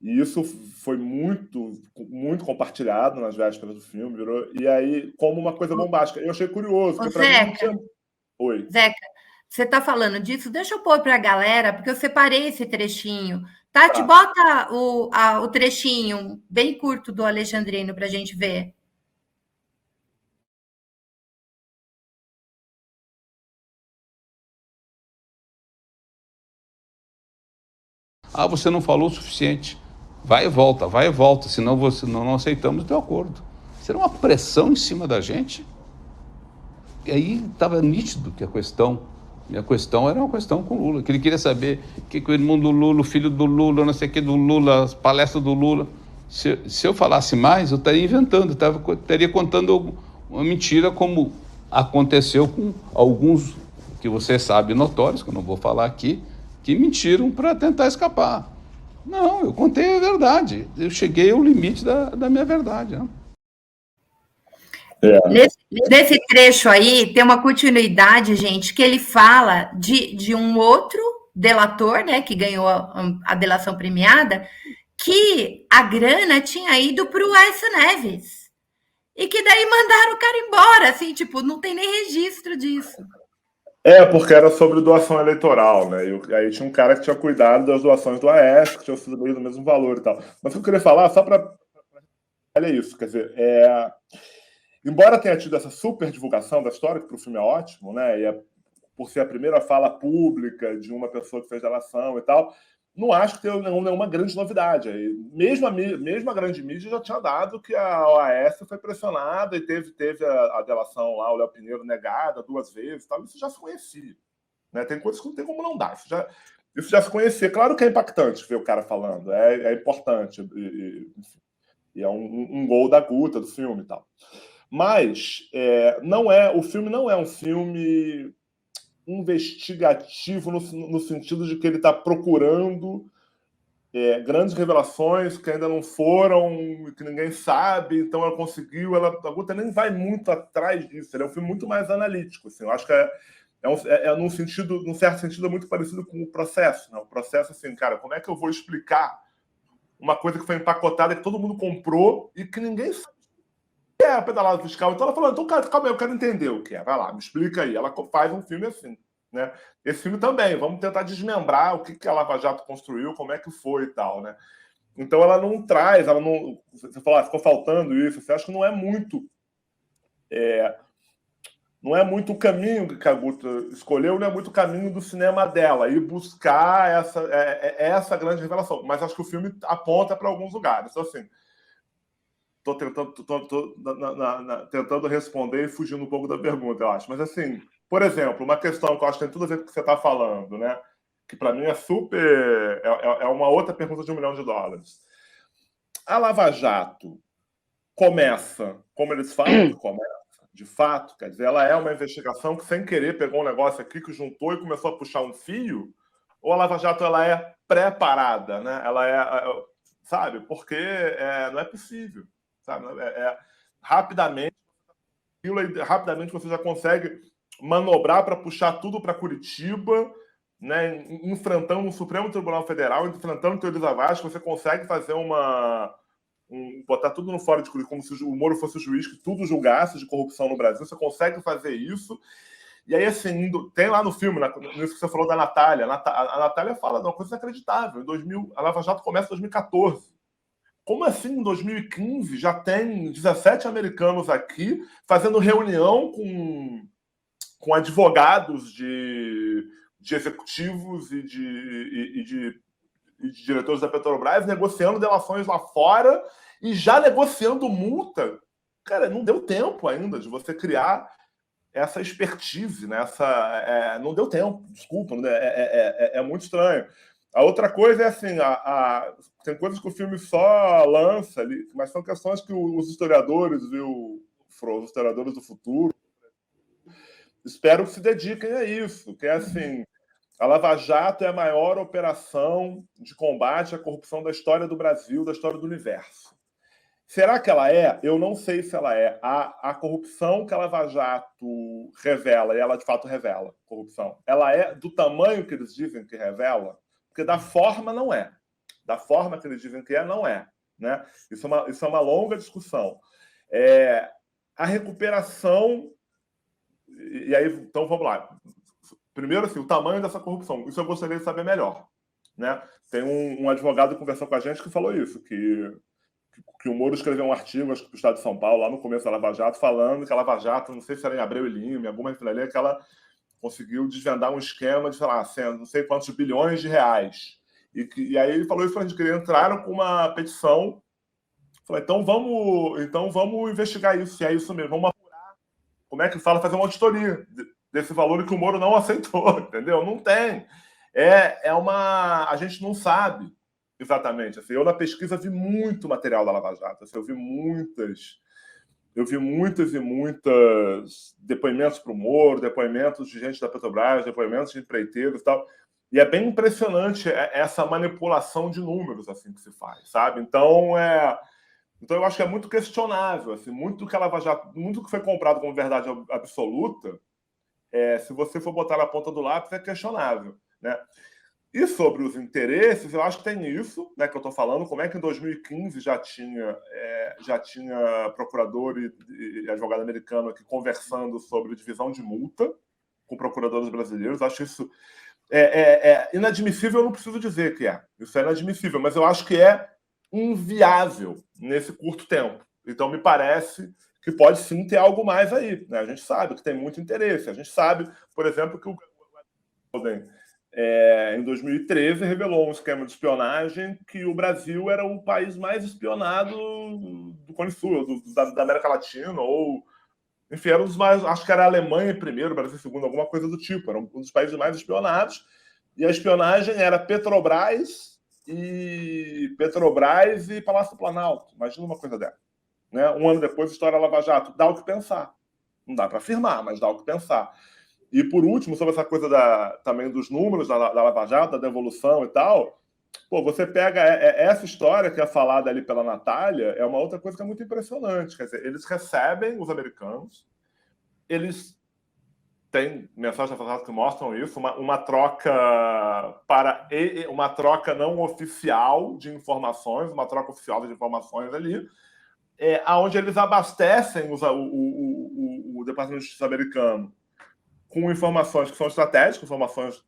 E isso foi muito, muito compartilhado nas vésperas do filme, e aí, como uma coisa bombástica. Eu achei curioso, porque para mim não tinha... Oi. Zeca, você está falando disso? Deixa eu pôr para a galera, porque eu separei esse trechinho. Tati, bota o trechinho bem curto do Alexandrino para a gente ver. Você não falou o suficiente. Vai e volta, senão não aceitamos o teu acordo. Será uma pressão em cima da gente. E aí estava nítido que minha questão era uma questão com o Lula, que ele queria saber o que o irmão do Lula, o filho do Lula, não sei o que do Lula, as palestras do Lula. Se eu falasse mais, eu estaria inventando, estaria contando uma mentira, como aconteceu com alguns que você sabe notórios, que eu não vou falar aqui, que mentiram para tentar escapar. Não, eu contei a verdade. Eu cheguei ao limite da minha verdade. Né? Nesse trecho aí, tem uma continuidade, gente, que ele fala de um outro delator, né, que ganhou a delação premiada, que a grana tinha ido para o Aécio Neves. E que daí mandaram o cara embora, assim, tipo, não tem nem registro disso. Porque era sobre doação eleitoral, né? E aí tinha um cara que tinha cuidado das doações do Aécio, que tinha sido meio do mesmo valor e tal. Mas o que eu queria falar, só para. Olha isso, quer dizer, embora tenha tido essa super divulgação da história, que para o filme é ótimo, né? Por ser a primeira fala pública de uma pessoa que fez delação e tal, não acho que tem nenhuma grande novidade. Mesmo a grande mídia já tinha dado que a OAS foi pressionada e teve a delação lá, o Léo Pinheiro negada 2 vezes, tal. Isso já se conhecia. Né? Tem coisas que não tem como não dar. Isso já se conhecia. Claro que é impactante ver o cara falando, é importante. E é um gol da Guta do filme e tal. Mas o filme não é um filme investigativo no sentido de que ele está procurando grandes revelações que ainda não foram, que ninguém sabe, então ela conseguiu. A Guta nem vai muito atrás disso. Ele é um filme muito mais analítico. Assim, eu acho que num certo sentido, é muito parecido com o Processo. Né? O Processo, assim, cara, como é que eu vou explicar uma coisa que foi empacotada, que todo mundo comprou e que ninguém sabe o que é a pedalada fiscal? Então ela falou, então, cara, calma aí, eu quero entender o que é. Vai lá, me explica aí. Ela faz um filme assim. Né? Esse filme também, vamos tentar desmembrar o que a Lava Jato construiu, como é que foi e tal, né? Então ela não traz, ela não. Você fala, ficou faltando isso, você acha que não é muito. Não é muito o caminho que a Guta escolheu, não é muito o caminho do cinema dela, ir buscar essa grande revelação. Mas acho que o filme aponta para alguns lugares. Então, assim, estou tentando responder e fugindo um pouco da pergunta, eu acho. Mas, assim, por exemplo, uma questão que eu acho que tem tudo a ver com o que você está falando, né? Que para mim é super. É uma outra pergunta de $1 milhão. A Lava Jato começa, como eles falam que começa, de fato, quer dizer, ela é uma investigação que, sem querer, pegou um negócio aqui que juntou e começou a puxar um fio, ou a Lava Jato ela é preparada, né? Ela sabe? Porque não é possível, sabe? Rapidamente você já consegue manobrar para puxar tudo para Curitiba, né? Enfrentando o Supremo Tribunal Federal, enfrentando o Teresa Vaz, você consegue fazer botar tudo no fora de Curitiba, como se o Moro fosse o juiz que tudo julgasse de corrupção no Brasil. Você consegue fazer isso. E aí, assim, tem lá no filme, nisso que você falou da Natália. A Natália fala de uma coisa inacreditável. A Lava Jato começa em 2014. Como assim, em 2015, já tem 17 americanos aqui fazendo reunião com advogados de executivos e de diretores da Petrobras, negociando delações lá fora e já negociando multa? Cara, não deu tempo ainda de você criar essa expertise, né? Não deu tempo, desculpa, é muito estranho. A outra coisa é assim, tem coisas que o filme só lança ali, mas são questões que os historiadores, os historiadores do futuro, espero que se dediquem a isso, que é assim, a Lava Jato é a maior operação de combate à corrupção da história do Brasil, da história do universo. Será que ela é? Eu não sei se ela é. A corrupção que a Lava Jato revela, e ela de fato revela corrupção, ela é do tamanho que eles dizem que revela? Porque da forma não é. Da forma que eles dizem que não é. Né? Isso é uma longa discussão. A recuperação... E aí, então, vamos lá. Primeiro, assim, o tamanho dessa corrupção. Isso eu gostaria de saber melhor. Né? Tem um advogado que conversou com a gente que falou isso, que o Moro escreveu um artigo, acho que do Estado de São Paulo, lá no começo da Lava Jato, falando que a Lava Jato, não sei se era em Abreu e Lima, alguma refinaria, que ela conseguiu desvendar um esquema de, sei lá, não sei quantos bilhões de reais. E aí ele falou isso para a gente, que eles entraram com uma petição. Falou, então vamos investigar isso, se é isso mesmo, vamos apurar. Como é que fala? Fazer uma auditoria desse valor que o Moro não aceitou, entendeu? Não tem. A gente não sabe exatamente. Assim, eu, na pesquisa, vi muito material da Lava Jato. Assim, eu vi muitos e muitos depoimentos para o Moro, depoimentos de gente da Petrobras, depoimentos de empreiteiros e tal. E é bem impressionante essa manipulação de números assim que se faz, sabe? Então, eu acho que é muito questionável. Assim, muito do que a Lava Jato, muito do que foi comprado como verdade absoluta, se você for botar na ponta do lápis, é questionável. Né? E sobre os interesses, eu acho que tem isso, né, que eu estou falando, como é que em 2015 já tinha procurador e advogado americano aqui conversando sobre divisão de multa, com procuradores brasileiros. Acho isso inadmissível, eu não preciso dizer que é. Isso é inadmissível, mas eu acho que é inviável nesse curto tempo. Então, me parece que pode sim ter algo mais aí. Né? A gente sabe que tem muito interesse. A gente sabe, por exemplo, que o Golden, em 2013, revelou um esquema de espionagem que o Brasil era o país mais espionado do Cone Sul, da América Latina, ou... Enfim, era um dos mais... Acho que era a Alemanha primeiro, o Brasil segundo, alguma coisa do tipo. Era um dos países mais espionados. E a espionagem era Petrobras e Palácio do Planalto. Imagina uma coisa dessa. Né? Um ano depois, história Lava Jato. Dá o que pensar. Não dá para afirmar, mas dá o que pensar. E, por último, sobre essa coisa também dos números da Lava Jato, da devolução e tal, pô, você pega essa história que é falada ali pela Natália, é uma outra coisa que é muito impressionante. Quer dizer, eles recebem os americanos, eles têm mensagens que mostram isso, uma troca uma troca não oficial de informações, uma troca oficial de informações ali, onde eles abastecem o Departamento de Justiça americano com informações que são estratégicas, informações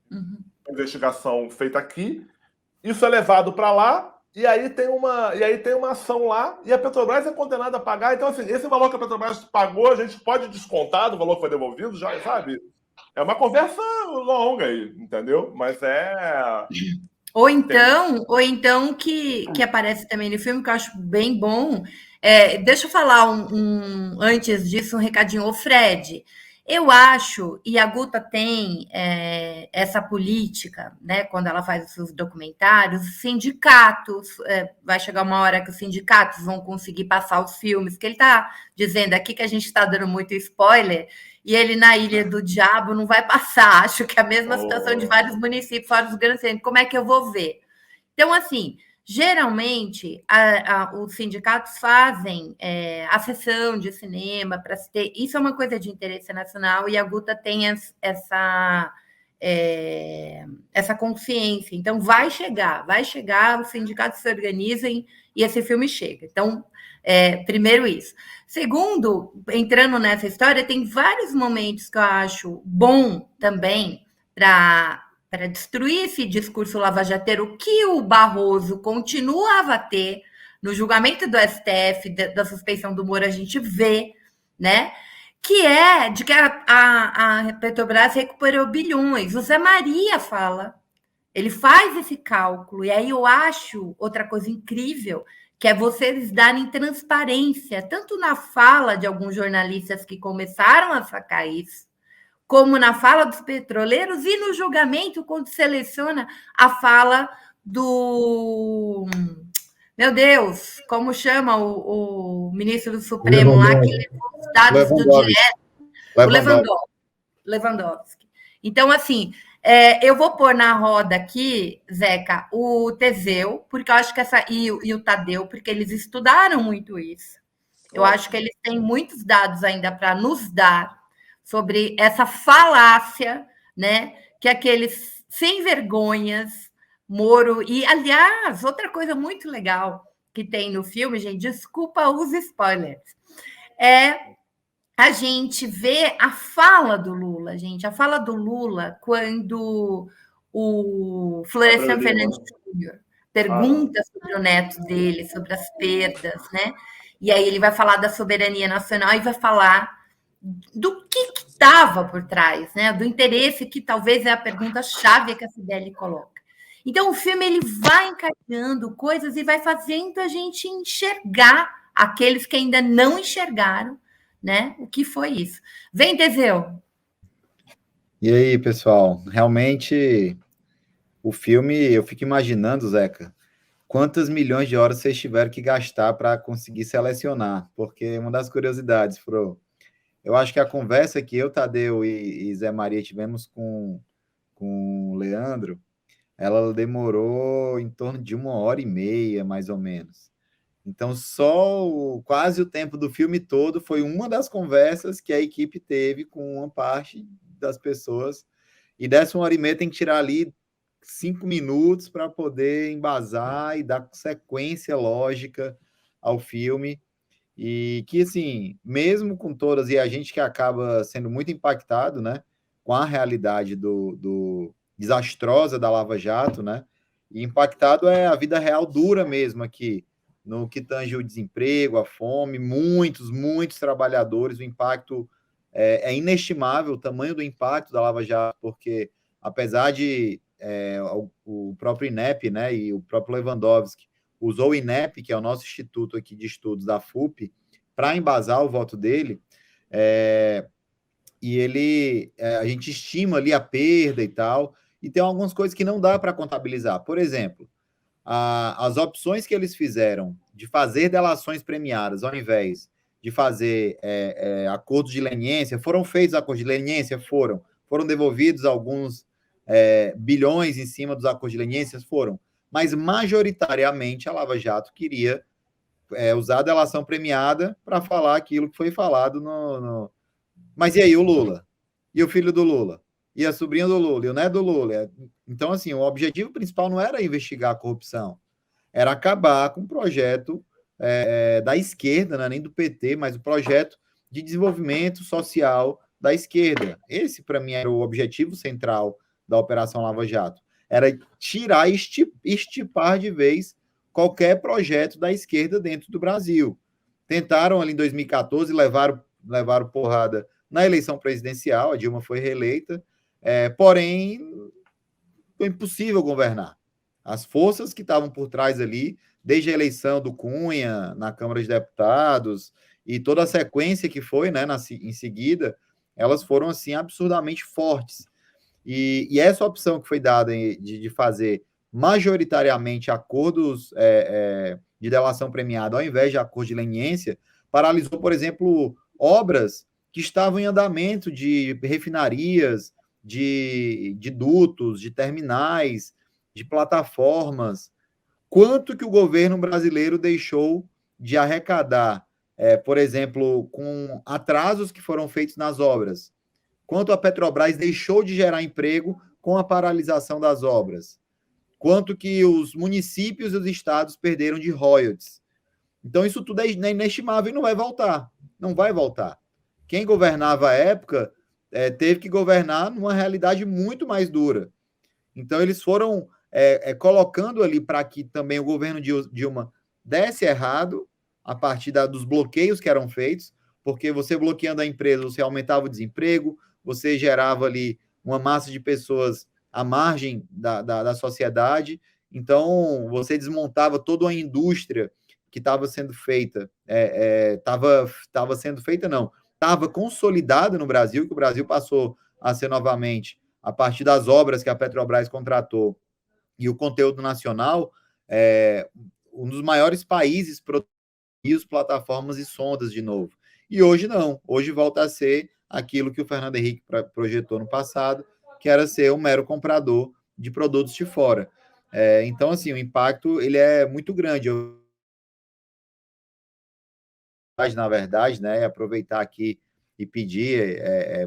de investigação feita aqui. Isso é levado para lá, e aí tem uma ação lá, e a Petrobras é condenada a pagar. Então, assim, esse valor que a Petrobras pagou, a gente pode descontar do valor que foi devolvido, já sabe? É uma conversa longa aí, entendeu? Mas Ou então que aparece também no filme, que eu acho bem bom. Deixa eu falar antes disso, um recadinho. Ô, Fred, eu acho, e a Guta tem essa política, né, quando ela faz os seus documentários, os sindicatos, vai chegar uma hora que os sindicatos vão conseguir passar os filmes, que ele está dizendo aqui que a gente está dando muito spoiler, e ele na Ilha do Diabo não vai passar. Acho que é a mesma situação de vários municípios fora dos grandes centros. Como é que eu vou ver? Então, assim, geralmente os sindicatos fazem a sessão de cinema para se ter. Isso é uma coisa de interesse nacional, e a Guta tem essa consciência. Então, vai chegar, os sindicatos se organizem e esse filme chega. Então, primeiro isso. Segundo, entrando nessa história, tem vários momentos que eu acho bom também para destruir esse discurso lavajateiro que o Barroso continuava a ter no julgamento do STF, da suspeição do Moro, a gente vê, né? Que é de que a Petrobras recuperou bilhões. O Zé Maria fala, ele faz esse cálculo, e aí eu acho outra coisa incrível, que é vocês darem transparência, tanto na fala de alguns jornalistas que começaram a sacar isso, como na fala dos petroleiros, e no julgamento, quando seleciona a fala do... Meu Deus, como chama o ministro do Supremo lá, que levou os dados do direto? O Lewandowski. Então, assim, eu vou pôr na roda aqui, Zeca, o Teseu, porque eu acho que e o Tadeu, porque eles estudaram muito isso. Eu acho que eles têm muitos dados ainda para nos dar sobre essa falácia, né, que aqueles sem vergonhas, Moro, e, aliás, outra coisa muito legal que tem no filme, gente, desculpa os spoilers, a gente vê a fala do Lula, gente, a fala do Lula quando o Florestan Fernandes Jr. pergunta sobre o neto dele, sobre as perdas, né? E aí ele vai falar da soberania nacional e vai falar do que estava por trás, né? Do interesse, que talvez é a pergunta-chave que a Cibele coloca. Então, o filme ele vai encadeando coisas e vai fazendo a gente enxergar aqueles que ainda não enxergaram, né? O que foi isso? Vem, Teseu! E aí, pessoal? Realmente, o filme, eu fico imaginando, Zeca, quantas milhões de horas vocês tiveram que gastar para conseguir selecionar, porque uma das curiosidades, Fro, eu acho que a conversa que eu, Tadeu e Zé Maria tivemos com o Leandro, ela demorou em torno de 1h30, mais ou menos. Então, quase o tempo do filme todo foi uma das conversas que a equipe teve com uma parte das pessoas, e dessa 1h30 tem que tirar ali 5 minutos para poder embasar e dar sequência lógica ao filme. E que, assim, mesmo com todas, e a gente que acaba sendo muito impactado, né? com a realidade desastrosa da Lava Jato, né? E impactado é a vida real dura mesmo aqui, no que tange o desemprego, a fome, muitos trabalhadores, o impacto é inestimável, o tamanho do impacto da Lava Jato, porque apesar de o próprio INEP, né, e o próprio Lewandowski usou o INEP, que é o nosso instituto aqui de estudos da FUP, para embasar o voto dele, e a gente estima ali a perda e tal, e tem algumas coisas que não dá para contabilizar. Por exemplo, as opções que eles fizeram de fazer delações premiadas ao invés de fazer acordos de leniência, foram feitos acordos de leniência? Foram devolvidos alguns bilhões em cima dos acordos de leniência? Foram. Mas, majoritariamente, a Lava Jato queria usar a delação premiada para falar aquilo que foi falado no... Mas e aí, o Lula? E o filho do Lula? E a sobrinha do Lula? E o neto do Lula? Então, assim, o objetivo principal não era investigar a corrupção, era acabar com o projeto da esquerda, não é nem do PT, mas o projeto de desenvolvimento social da esquerda. Esse, para mim, era o objetivo central da Operação Lava Jato. Era tirar e estipar de vez qualquer projeto da esquerda dentro do Brasil. Tentaram ali em 2014, levaram porrada na eleição presidencial, a Dilma foi reeleita, porém foi impossível governar. As forças que estavam por trás ali, desde a eleição do Cunha na Câmara de Deputados e toda a sequência que foi, né, em seguida, elas foram assim absurdamente fortes. E essa opção que foi dada de fazer majoritariamente acordos de delação premiada ao invés de acordo de leniência, paralisou, por exemplo, obras que estavam em andamento de refinarias, de dutos, de terminais, de plataformas. Quanto que o governo brasileiro deixou de arrecadar, por exemplo, com atrasos que foram feitos nas obras? Quanto a Petrobras deixou de gerar emprego com a paralisação das obras? Quanto que os municípios e os estados perderam de royalties? Então, isso tudo é inestimável e não vai voltar. Não vai voltar. Quem governava à época teve que governar numa realidade muito mais dura. Então, eles foram colocando ali para que também o governo Dilma desse errado a partir dos bloqueios que eram feitos, porque você bloqueando a empresa, você aumentava o desemprego, você gerava ali uma massa de pessoas à margem da sociedade, então você desmontava toda uma indústria que estava sendo feita, estava sendo feita, não, estava consolidada no Brasil, que o Brasil passou a ser novamente, a partir das obras que a Petrobras contratou e o conteúdo nacional, um dos maiores países produzidos plataformas e sondas de novo. E hoje não, hoje volta a ser aquilo que o Fernando Henrique projetou no passado, que era ser um mero comprador de produtos de fora. Então, assim, o impacto ele é muito grande. Na verdade, né, aproveitar aqui e pedir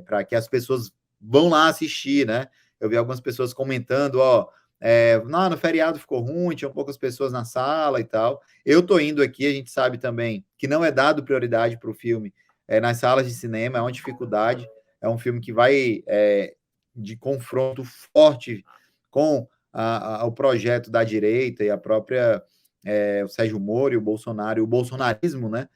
para que as pessoas vão lá assistir, né? Eu vi algumas pessoas comentando, não, no feriado ficou ruim, tinham poucas pessoas na sala e tal. Eu tô indo aqui, a gente sabe também que não é dado prioridade para o filme nas salas de cinema, é uma dificuldade, é um filme que vai de confronto forte com o projeto da direita e a própria o Sérgio Moro e o Bolsonaro, e o bolsonarismo, né,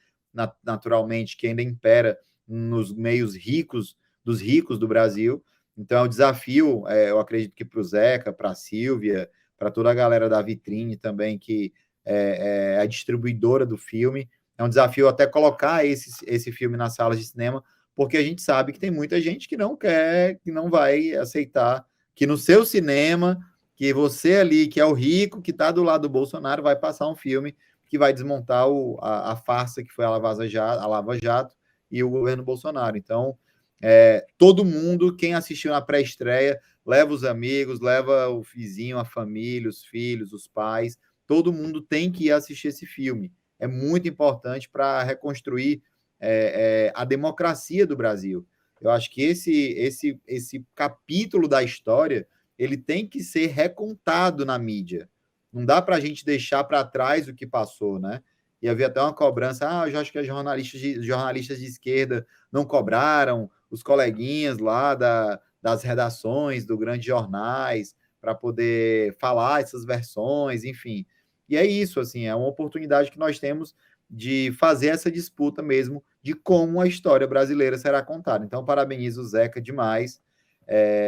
naturalmente, que ainda impera nos meios ricos do Brasil. Então, é um desafio, eu acredito que para o Zeca, para a Silvia, para toda a galera da Vitrine também, que é a distribuidora do filme. É um desafio até colocar esse filme nas salas de cinema, porque a gente sabe que tem muita gente que não quer, que não vai aceitar que no seu cinema, que você ali, que é o rico, que está do lado do Bolsonaro, vai passar um filme que vai desmontar a farsa que foi a Lava Jato e o governo Bolsonaro. Então, todo mundo, quem assistiu na pré-estreia, leva os amigos, leva o vizinho, a família, os filhos, os pais, todo mundo tem que ir assistir esse filme. É muito importante para reconstruir a democracia do Brasil. Eu acho que esse capítulo da história ele tem que ser recontado na mídia. Não dá para a gente deixar para trás o que passou, né? E havia até uma cobrança, eu acho que os jornalistas de esquerda não cobraram, os coleguinhas lá da das redações, do grandes jornais, para poder falar essas versões, enfim. E é isso, assim, é uma oportunidade que nós temos de fazer essa disputa mesmo de como a história brasileira será contada. Então, parabenizo o Zeca demais.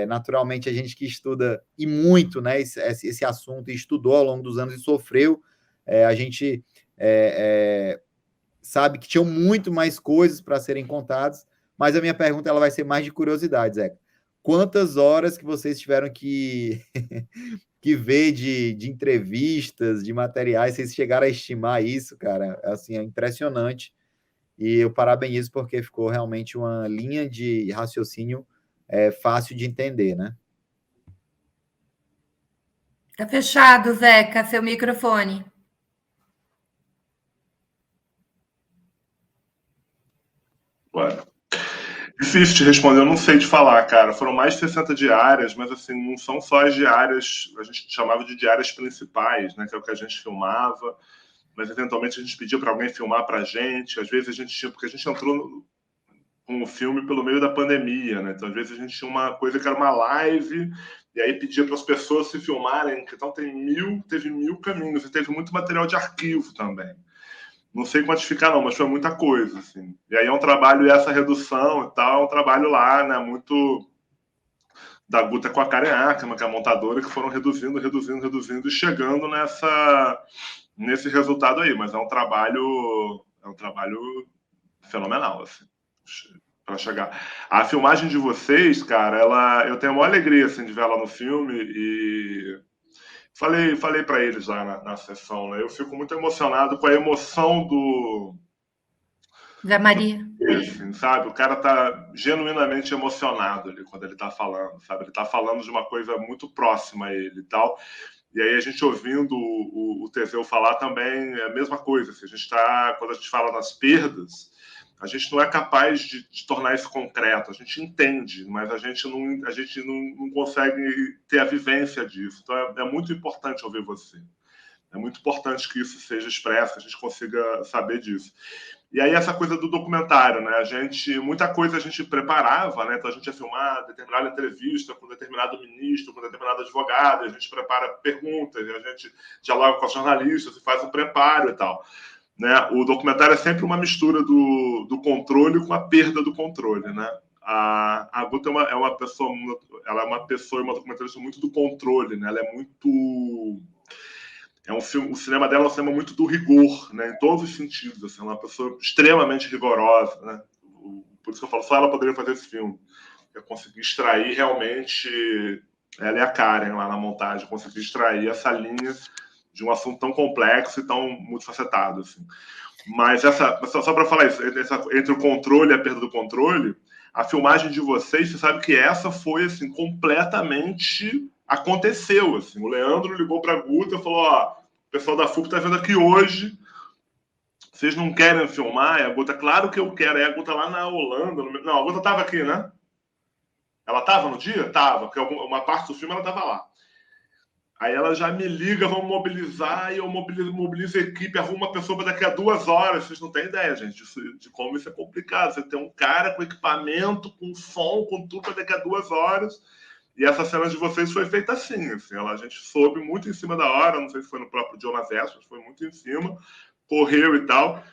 Naturalmente, a gente que estuda e muito, né, esse assunto, e estudou ao longo dos anos e sofreu, a gente sabe que tinham muito mais coisas para serem contadas, mas a minha pergunta ela vai ser mais de curiosidade, Zeca. Quantas horas que vocês tiveram que ver de entrevistas, de materiais, vocês chegaram a estimar isso, cara? Assim, é impressionante. E eu parabenizo porque ficou realmente uma linha de raciocínio fácil de entender, né? Tá fechado, Zeca, seu microfone. Ué. Difícil de responder, eu não sei te falar, cara. Foram mais de 60 diárias, mas assim, não são só as diárias, a gente chamava de diárias principais, né? Que é o que a gente filmava, mas eventualmente a gente pedia para alguém filmar pra gente. Às vezes a gente tinha, porque a gente entrou com o filme pelo meio da pandemia, né? Então, às vezes a gente tinha uma coisa que era uma live, e aí pedia para as pessoas se filmarem. Então, teve 1000 caminhos, e teve muito material de arquivo também. Não sei quantificar, não, mas foi muita coisa, assim. E aí é um trabalho, e essa redução e tal, é um trabalho lá, né, muito da Guta com a Karen Ackerman, que é a montadora, que foram reduzindo, e chegando nesse resultado aí. Mas é um trabalho fenomenal, assim, para chegar. A filmagem de vocês, cara, eu tenho a maior alegria, assim, de ver ela no filme, e falei para eles lá na sessão, né? Eu fico muito emocionado com a emoção do Zé Maria. assim, sabe? O cara tá genuinamente emocionado ali quando ele tá falando, sabe? Ele tá falando de uma coisa muito próxima a ele e tal. E aí a gente ouvindo o Teseu falar também é a mesma coisa. Assim, quando a gente fala nas perdas, a gente não é capaz de tornar isso concreto. A gente entende, mas a gente não consegue ter a vivência disso. Então é muito importante ouvir você. É muito importante que isso seja expresso, que a gente consiga saber disso. E aí essa coisa do documentário, né? Muita coisa a gente preparava, né? Então a gente ia filmar determinada entrevista com determinado ministro, com determinado advogado, a gente prepara perguntas, a gente dialoga com os jornalistas e faz um preparo e tal. Né? O documentário é sempre uma mistura do controle com a perda do controle, né? A Guta é uma pessoa e uma documentarista muito do controle, né? Ela é muito... o cinema dela é um cinema muito do rigor, né? Em todos os sentidos, assim, ela é uma pessoa extremamente rigorosa, né? Por isso que eu falo, só ela poderia fazer esse filme. Eu consegui extrair realmente, ela e a Karen lá na montagem, consegui extrair essa linha de um assunto tão complexo e tão multifacetado, assim. Mas só para falar isso, entre o controle e a perda do controle, a filmagem de vocês, você sabe que essa foi assim completamente aconteceu, assim. O Leandro ligou para a Guta e falou: ó, o pessoal da FUP tá vendo aqui hoje, vocês não querem filmar? E a Guta, claro que eu quero. Aí a Guta lá na Holanda, não, a Guta tava aqui, né? Ela tava no dia? Tava, porque uma parte do filme ela tava lá. Aí ela já me liga, vamos mobilizar, e eu mobilizo a equipe, arrumo uma pessoa para daqui a 2 horas. Vocês não têm ideia, gente, de como isso é complicado. Você tem um cara com equipamento, com som, com tudo para daqui a 2 horas. E essa cena de vocês foi feita assim. A gente soube muito em cima da hora, não sei se foi no próprio Jonas Verso, foi muito em cima, correu e tal.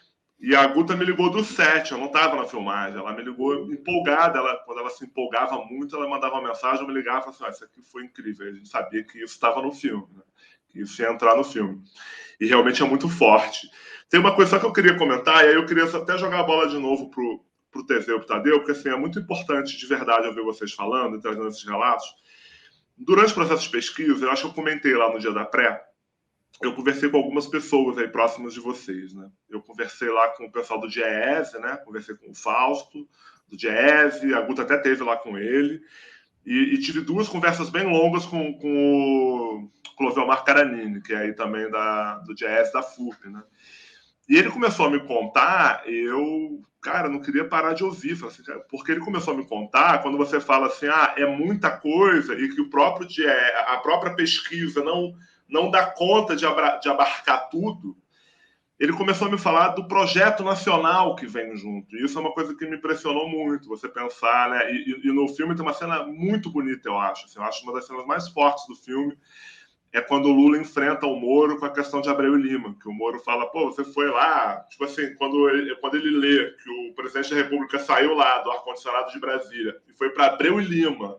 E a Guta me ligou do set, eu não estava na filmagem, ela me ligou empolgada, quando ela se empolgava muito, ela mandava uma mensagem, eu me ligava e falava assim, isso aqui foi incrível, a gente sabia que isso estava no filme, né? Que isso ia entrar no filme. E realmente é muito forte. Tem uma coisa só que eu queria comentar, e aí eu queria até jogar a bola de novo pro Teseu e pro Tadeu, porque assim, é muito importante de verdade ouvir vocês falando e trazendo esses relatos. Durante o processo de pesquisa, eu acho que eu comentei lá no dia da pré, eu conversei com algumas pessoas aí próximas de vocês, né? Eu conversei lá com o pessoal do Diese, né? Conversei com o Fausto, do Diese, a Guta até teve lá com ele, e tive 2 conversas bem longas com o Clovelmar Caranini, que é aí também do Diese da FUP, né? E ele começou a me contar, cara, não queria parar de ouvir, assim, porque ele começou a me contar, quando você fala assim, é muita coisa, e que a própria pesquisa não dá conta de abarcar tudo, ele começou a me falar do projeto nacional que vem junto. E isso é uma coisa que me impressionou muito, você pensar, né? E no filme tem uma cena muito bonita, eu acho. Assim, eu acho uma das cenas mais fortes do filme é quando o Lula enfrenta o Moro com a questão de Abreu e Lima, que o Moro fala, pô, você foi lá... Tipo assim, quando ele lê que o presidente da República saiu lá do ar-condicionado de Brasília e foi para Abreu e Lima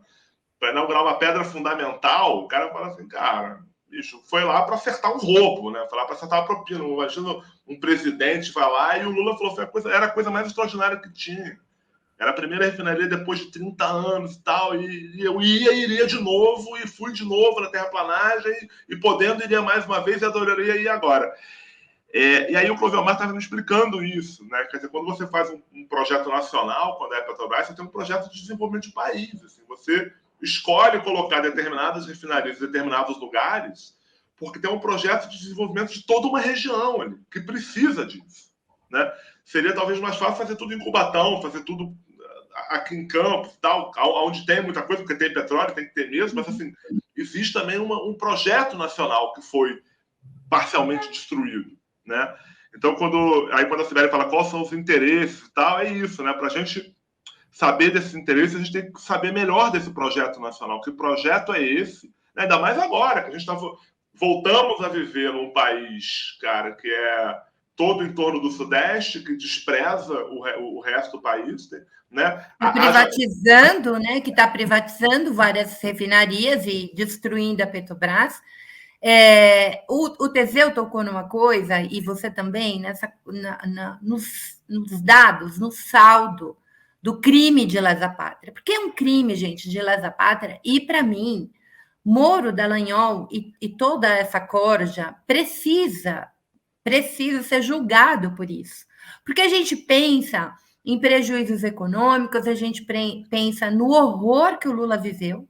para inaugurar uma pedra fundamental, o cara fala assim, cara... Bicho, foi lá para acertar um roubo, né? Foi lá para acertar uma propina. Imagina um presidente vai lá e o Lula falou que era a coisa mais extraordinária que tinha. Era a primeira refinaria depois de 30 anos e tal. E eu iria de novo, e fui de novo na terraplanagem, e podendo, iria mais uma vez e adoraria ir agora. E aí o Clóvis Omar estava me explicando isso, né? Quer dizer, quando você faz um projeto nacional, quando é a Petrobras, você tem um projeto de desenvolvimento de país. Assim, você escolhe colocar determinadas refinarias em determinados lugares porque tem um projeto de desenvolvimento de toda uma região ali, que precisa disso, né? Seria talvez mais fácil fazer tudo em Cubatão, fazer tudo aqui em Campos, tal, onde tem muita coisa, porque tem petróleo, tem que ter mesmo, mas assim, existe também um projeto nacional que foi parcialmente destruído, né? Então, quando a Sibeli fala quais são os interesses e tal, é isso, né? Para a gente saber desses interesses, a gente tem que saber melhor desse projeto nacional. Que projeto é esse? Ainda mais agora, que a gente voltamos a viver num país, cara, que é todo em torno do Sudeste, que despreza o resto do país, né? Privatizando, né? Que está privatizando várias refinarias e destruindo a Petrobras. O Teseu tocou numa coisa, e você também, nos dados, no saldo do crime de lesa pátria. Porque é um crime, gente, de lesa pátria, e, para mim, Moro, Dallagnol e toda essa corja precisa ser julgado por isso. Porque a gente pensa em prejuízos econômicos, a gente pensa no horror que o Lula viveu,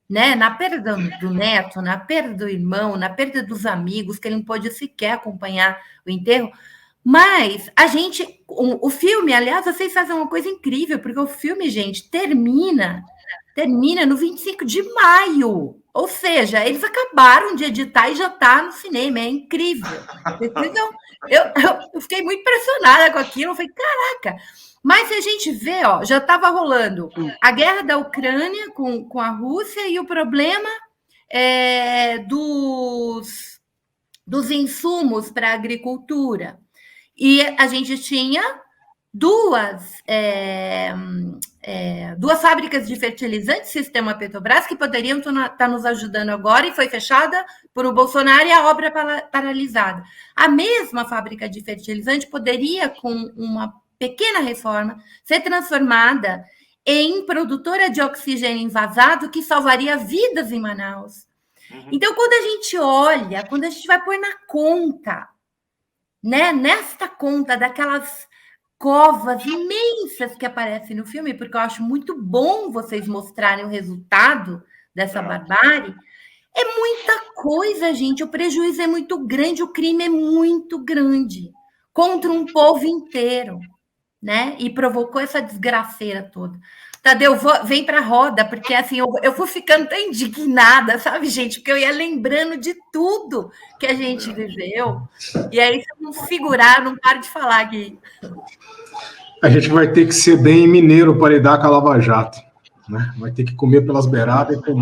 né? Na perda do neto, na perda do irmão, na perda dos amigos, que ele não pôde sequer acompanhar o enterro. Mas o filme, aliás, vocês fazem uma coisa incrível, porque o filme, gente, termina no 25 de maio. Ou seja, eles acabaram de editar e já está no cinema. É incrível. Eu fiquei muito impressionada com aquilo. Eu falei, caraca. Mas se a gente vê, já estava rolando a guerra da Ucrânia com a Rússia e o problema dos insumos para a agricultura. E a gente tinha duas fábricas de fertilizantes, sistema Petrobras, que poderiam estar nos ajudando agora, e foi fechada por o Bolsonaro e a obra paralisada. A mesma fábrica de fertilizante poderia, com uma pequena reforma, ser transformada em produtora de oxigênio envasado, que salvaria vidas em Manaus. Então, quando a gente olha, quando a gente vai pôr na conta, né, nesta conta daquelas covas imensas que aparecem no filme, porque eu acho muito bom vocês mostrarem o resultado dessa barbárie, é muita coisa, gente. O prejuízo é muito grande, o crime é muito grande contra um povo inteiro, né? E provocou essa desgraceira toda. Tadeu, vem para a roda, porque assim, eu vou ficando tão indignada, sabe, gente? Porque eu ia lembrando de tudo que a gente viveu. E aí, se eu não segurar, não paro de falar aqui. A gente vai ter que ser bem mineiro para lidar com a Lava Jato, né? Vai ter que comer pelas beiradas e com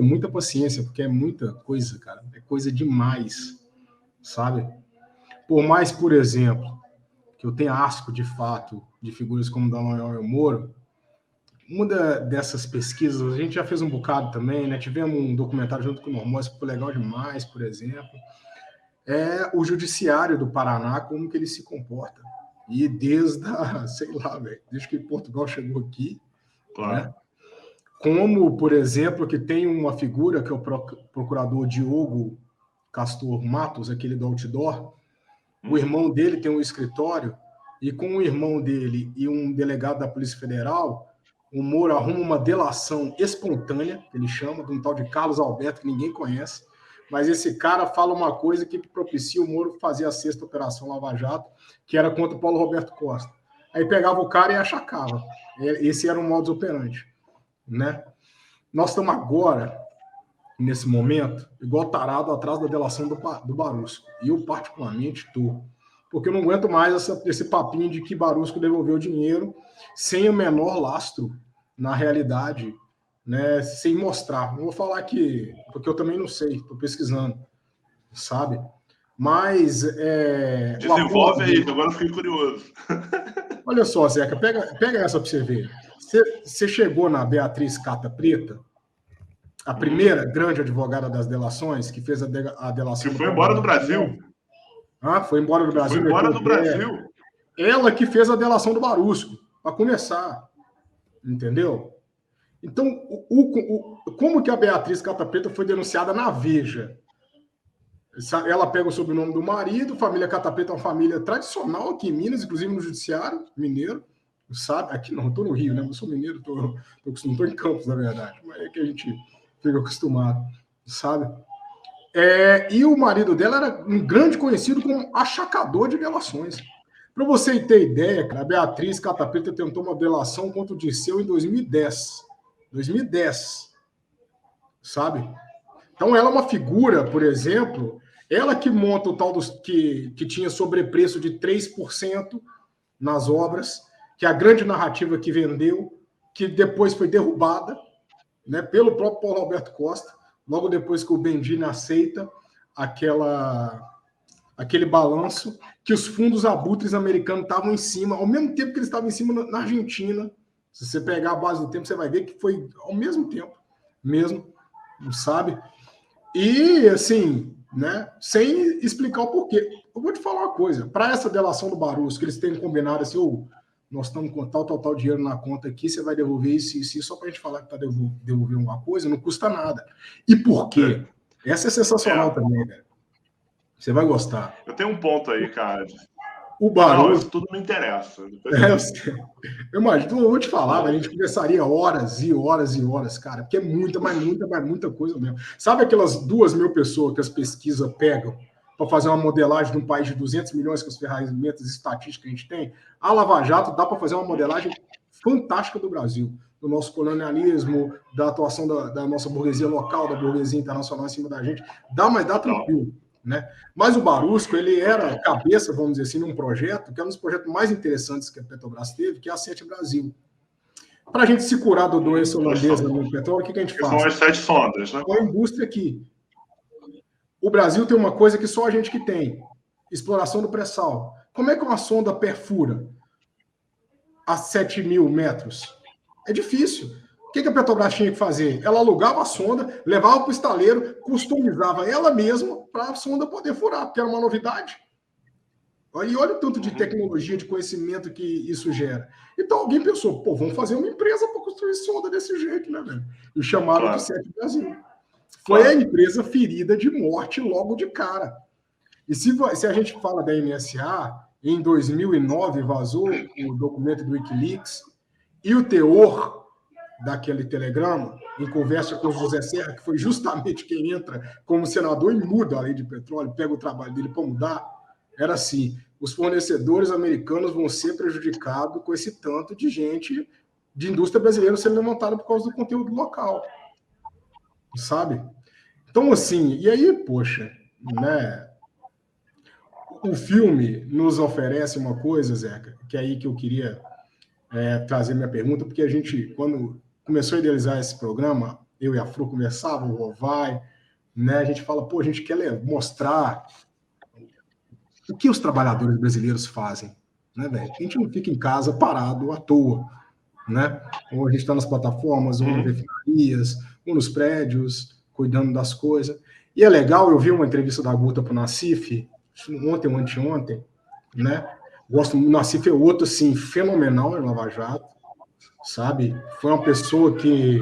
muita paciência, porque é muita coisa, cara. É coisa demais, sabe? Por mais, por exemplo, que eu tenha asco, de fato, de figuras como Dallagnol e o Moro, uma dessas pesquisas, a gente já fez um bocado também, né? Tivemos um documentário junto com o Normós, que foi legal demais, por exemplo. É o judiciário do Paraná, como que ele se comporta. E desde que Portugal chegou aqui, claro, né? Como, por exemplo, que tem uma figura que é o procurador Diogo Castor Matos, aquele do Outdoor, o irmão dele tem um escritório, e com o irmão dele e um delegado da Polícia Federal, o Moro arruma uma delação espontânea, que ele chama, de um tal de Carlos Alberto, que ninguém conhece, mas esse cara fala uma coisa que propicia o Moro fazer a 6ª Operação Lava Jato, que era contra o Paulo Roberto Costa. Aí pegava o cara e achacava. Esse era um modus operandi, né? Nós estamos agora, nesse momento, igual tarado atrás da delação do Barusco. E eu, particularmente, estou. porque eu não aguento mais esse papinho de que Barusco devolveu o dinheiro sem o menor lastro na realidade, né? Sem mostrar. Não vou falar que, porque eu também não sei, estou pesquisando, sabe? Mas desenvolve aí, que agora eu fiquei curioso. Olha só, Zeca, pega essa para você ver. Você chegou na Beatriz Cata Preta, a primeira grande advogada das delações, que fez a delação. Que foi embora do Brasil. Foi embora do Brasil. Foi embora do Brasil. Ela que fez a delação do Barusco, para começar. Entendeu? Então, como que a Beatriz Cata Preta foi denunciada na Veja? Ela pega o sobrenome do marido, família Cata Preta é uma família tradicional aqui em Minas, inclusive no judiciário mineiro, sabe? Aqui não, estou no Rio, né? Eu sou mineiro, estou em Campos, na verdade, mas é que a gente fica acostumado, sabe? E o marido dela era um grande conhecido como achacador de delações. Para você ter ideia, a Beatriz Cata Preta tentou uma delação contra o Dirceu em 2010. 2010, sabe? Então, ela é uma figura, por exemplo, ela que monta o tal que tinha sobrepreço de 3% nas obras, que é a grande narrativa que vendeu, que depois foi derrubada, né, pelo próprio Paulo Roberto Costa, logo depois que o Bendini aceita aquele balanço, que os fundos abutres americanos estavam em cima, ao mesmo tempo que eles estavam em cima na Argentina. Se você pegar a base do tempo, você vai ver que foi ao mesmo tempo, mesmo, sabe? E, assim, né, sem explicar o porquê. Eu vou te falar uma coisa, para essa delação do Barusco, que eles têm combinado assim, nós estamos com tal dinheiro na conta aqui, você vai devolver isso, só para a gente falar que está devolvendo alguma coisa, não custa nada. E por quê? Essa é sensacional também, velho. Você vai gostar. Eu tenho um ponto aí, cara. O Barusco... Não, isso tudo me interessa. Eu imagino, eu vou te falar, a gente conversaria horas e horas e horas, cara, porque é muita coisa mesmo. Sabe aquelas 2.000 pessoas que as pesquisas pegam para fazer uma modelagem de um país de 200 milhões com as ferramentas estatísticas que a gente tem? A Lava Jato dá para fazer uma modelagem fantástica do Brasil, do nosso colonialismo, da atuação da nossa burguesia local, da burguesia internacional em cima da gente. Mas dá tranquilo. Né? Mas o Barusco, ele era cabeça, vamos dizer assim, num projeto, que é um dos projetos mais interessantes que a Petrobras teve, que é a Sete Brasil. Para a gente se curar da doença holandesa no petróleo, o que a gente faz? São as 7 sondas, né? Com a indústria aqui. O Brasil tem uma coisa que só a gente que tem: exploração do pré-sal. Como é que uma sonda perfura a 7.000 metros? É difícil. O que a Petrobras tinha que fazer? Ela alugava a sonda, levava para o estaleiro, customizava ela mesma para a sonda poder furar, porque era uma novidade. E olha o tanto de tecnologia, de conhecimento que isso gera. Então alguém pensou, vamos fazer uma empresa para construir sonda desse jeito, né, velho? E chamaram de Sete Brasil. Foi a empresa ferida de morte logo de cara. E se a gente fala da NSA, em 2009 vazou o documento do Wikileaks e o teor daquele telegrama, em conversa com o José Serra, que foi justamente quem entra como senador e muda a lei de petróleo, pega o trabalho dele para mudar, era assim: os fornecedores americanos vão ser prejudicados com esse tanto de gente, de indústria brasileira sendo levantada por causa do conteúdo local. Sabe? Então, assim, e aí, poxa, né? O filme nos oferece uma coisa, Zeca, que é aí que eu queria trazer minha pergunta, porque a gente, quando começou a idealizar esse programa, eu e a Fru conversavam, o Rovai, né? A gente fala, a gente quer mostrar o que os trabalhadores brasileiros fazem, né, velho? A gente não fica em casa parado à toa, né? Ou a gente está nas plataformas, ou nas refinarias, ou nos prédios, cuidando das coisas. E é legal, eu vi uma entrevista da Guta para o Nassif, ontem ou anteontem, né? O Nassif é outro, assim, fenomenal em Lava Jato, sabe? Foi uma pessoa que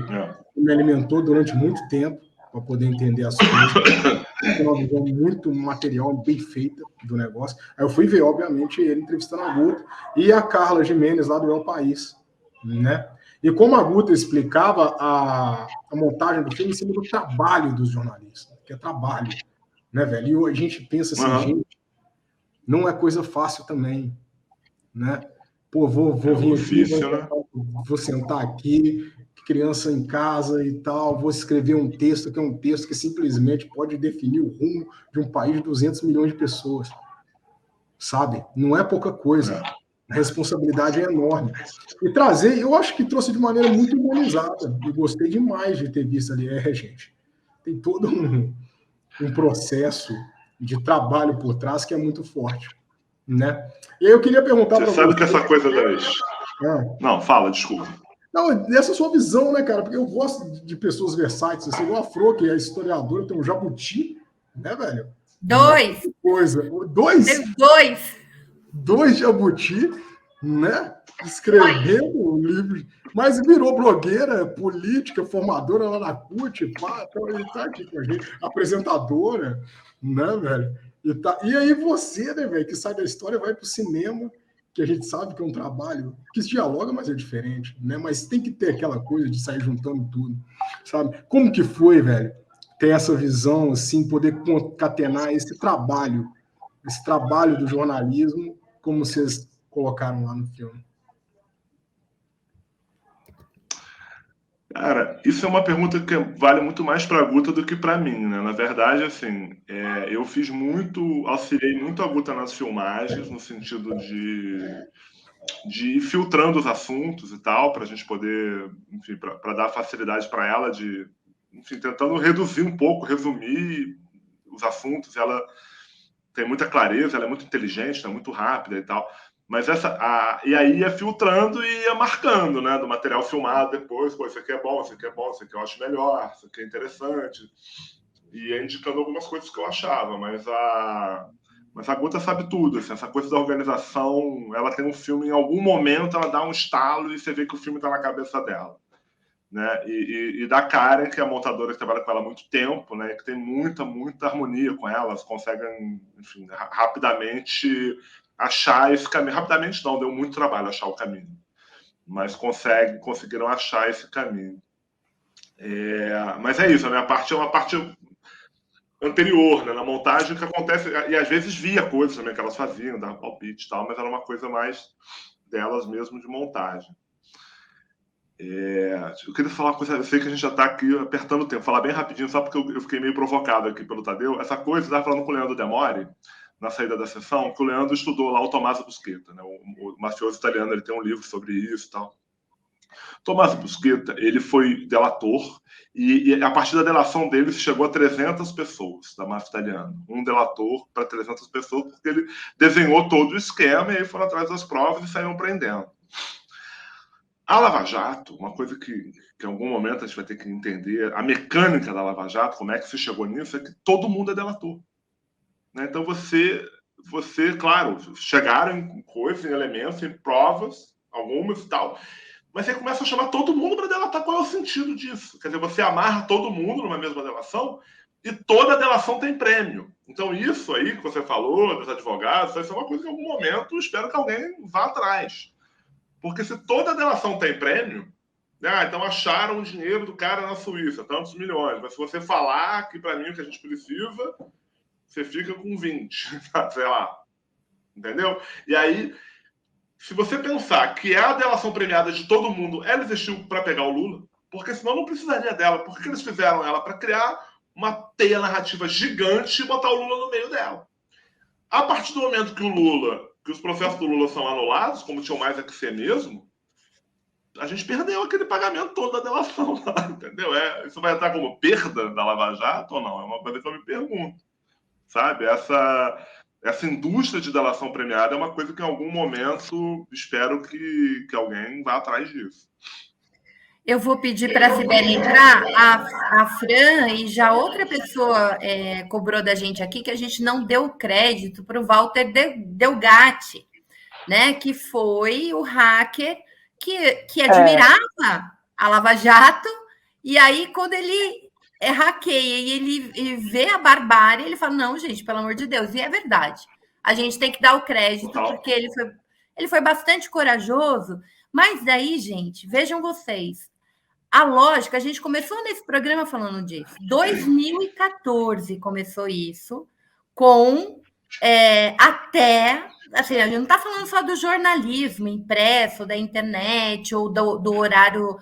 me alimentou durante muito tempo para poder entender as coisas. Tem uma visão muito material, bem feita do negócio. Aí eu fui ver, obviamente, ele entrevistando a Guta e a Carla Gimenez, lá do El País, né? E como a Guta explicava a montagem do filme em cima do trabalho dos jornalistas, que é trabalho, né, velho? E a gente pensa assim, gente, não é coisa fácil também, né? Vou vir difícil, aqui, vou sentar aqui, criança em casa e tal, vou escrever um texto que é um texto que simplesmente pode definir o rumo de um país de 200 milhões de pessoas. sabe? Não é pouca coisa. A responsabilidade é enorme. E trazer, eu acho que trouxe de maneira muito humanizada. E gostei demais de ter visto ali. Gente, tem todo um processo de trabalho por trás que é muito forte, né? E aí eu queria perguntar para você... Você sabe que essa coisa das... Não, fala, desculpa. Não, essa é a sua visão, né, cara? Porque eu gosto de pessoas versáteis, assim, igual a Fro, que é historiadora, tem um jabuti, né, velho? 2. Coisa. 2? Tem 2. 2 jabuti, né? Escrevendo um livro, mas virou blogueira, política, formadora lá na CUT, pá, tá aqui com a gente, apresentadora, né, velho? E aí você, né, velho, que sai da história, vai pro cinema, que a gente sabe que é um trabalho que se dialoga, mas é diferente, né? Mas tem que ter aquela coisa de sair juntando tudo, sabe? Como que foi, velho, ter essa visão, assim, poder concatenar esse trabalho do jornalismo, como vocês colocaram lá no filme? Cara, isso é uma pergunta que vale muito mais para a Guta do que para mim, né? Na verdade, assim, eu fiz muito, auxiliei muito a Guta nas filmagens, no sentido de ir filtrando os assuntos e tal, para a gente poder, enfim, para dar facilidade para ela de, enfim, tentando reduzir um pouco, resumir os assuntos. Ela tem muita clareza, ela é muito inteligente, é muito rápida e tal. Mas e aí ia filtrando e ia marcando, né? Do material filmado depois, pô, isso aqui é bom, isso aqui é bom, isso aqui eu acho melhor, isso aqui é interessante. E ia indicando algumas coisas que eu achava, mas a Guta sabe tudo, assim, essa coisa da organização, ela tem um filme, em algum momento ela dá um estalo e você vê que o filme está na cabeça dela. Né? E da Karen, que é a montadora que trabalha com ela há muito tempo, né? Que tem muita harmonia com ela, elas conseguem, enfim, rapidamente achar esse caminho. Rapidamente não, deu muito trabalho achar o caminho, mas conseguiram achar esse caminho. Mas é isso, a minha parte é uma parte anterior, né? Na montagem, que acontece, e às vezes via coisas também que elas faziam, dava palpite e tal, mas era uma coisa mais delas mesmo de montagem. Eu queria falar uma coisa, eu sei que a gente já está aqui apertando o tempo, falar bem rapidinho, só porque eu fiquei meio provocado aqui pelo Tadeu. Essa coisa, eu estava falando com o Leandro Demore, na saída da sessão, que o Leandro estudou lá o Tommaso Busquetta, né? O mafioso italiano, ele tem um livro sobre isso e tal. Tommaso Busquetta, ele foi delator, e a partir da delação dele chegou a 300 pessoas da máfia italiana. Um delator para 300 pessoas, porque ele desenhou todo o esquema, e aí foram atrás das provas e saíram prendendo. A Lava Jato, uma coisa que em algum momento a gente vai ter que entender, a mecânica da Lava Jato, como é que se chegou nisso, é que todo mundo é delator. Né? Então você, claro, chegaram em coisas, em elementos, em provas, algumas e tal, mas você começa a chamar todo mundo para delatar. Qual é o sentido disso? Quer dizer, você amarra todo mundo numa mesma delação e toda delação tem prêmio. Então isso aí que você falou, dos advogados, isso é uma coisa que em algum momento eu espero que alguém vá atrás. Porque se toda delação tem prêmio, né? Então acharam o dinheiro do cara na Suíça, tantos milhões. Mas se você falar que para mim o que a gente precisa, você fica com 20, sei lá. Entendeu? E aí, se você pensar que a delação premiada de todo mundo, ela existiu para pegar o Lula, porque senão não precisaria dela. Por que eles fizeram ela? Para criar uma teia narrativa gigante e botar o Lula no meio dela. A partir do momento que os processos do Lula são anulados, como tinham mais a que ser mesmo, a gente perdeu aquele pagamento todo da delação lá, entendeu? Isso vai entrar como perda da Lava Jato ou não? É uma coisa que eu me pergunto, sabe? Essa indústria de delação premiada é uma coisa que em algum momento espero que alguém vá atrás disso. Eu vou pedir para a Sibeli entrar, a Fran e já outra pessoa cobrou da gente aqui que a gente não deu crédito para o Walter Delgatti, né? Que foi o hacker que admirava a Lava Jato, e aí quando ele hackeia e ele vê a barbárie, ele fala, não, gente, pelo amor de Deus, e é verdade. A gente tem que dar o crédito, porque ele foi bastante corajoso, mas daí, gente, vejam vocês, a lógica, a gente começou nesse programa falando disso. 2014 começou isso, com até... Assim, a gente não está falando só do jornalismo impresso, da internet, ou do horário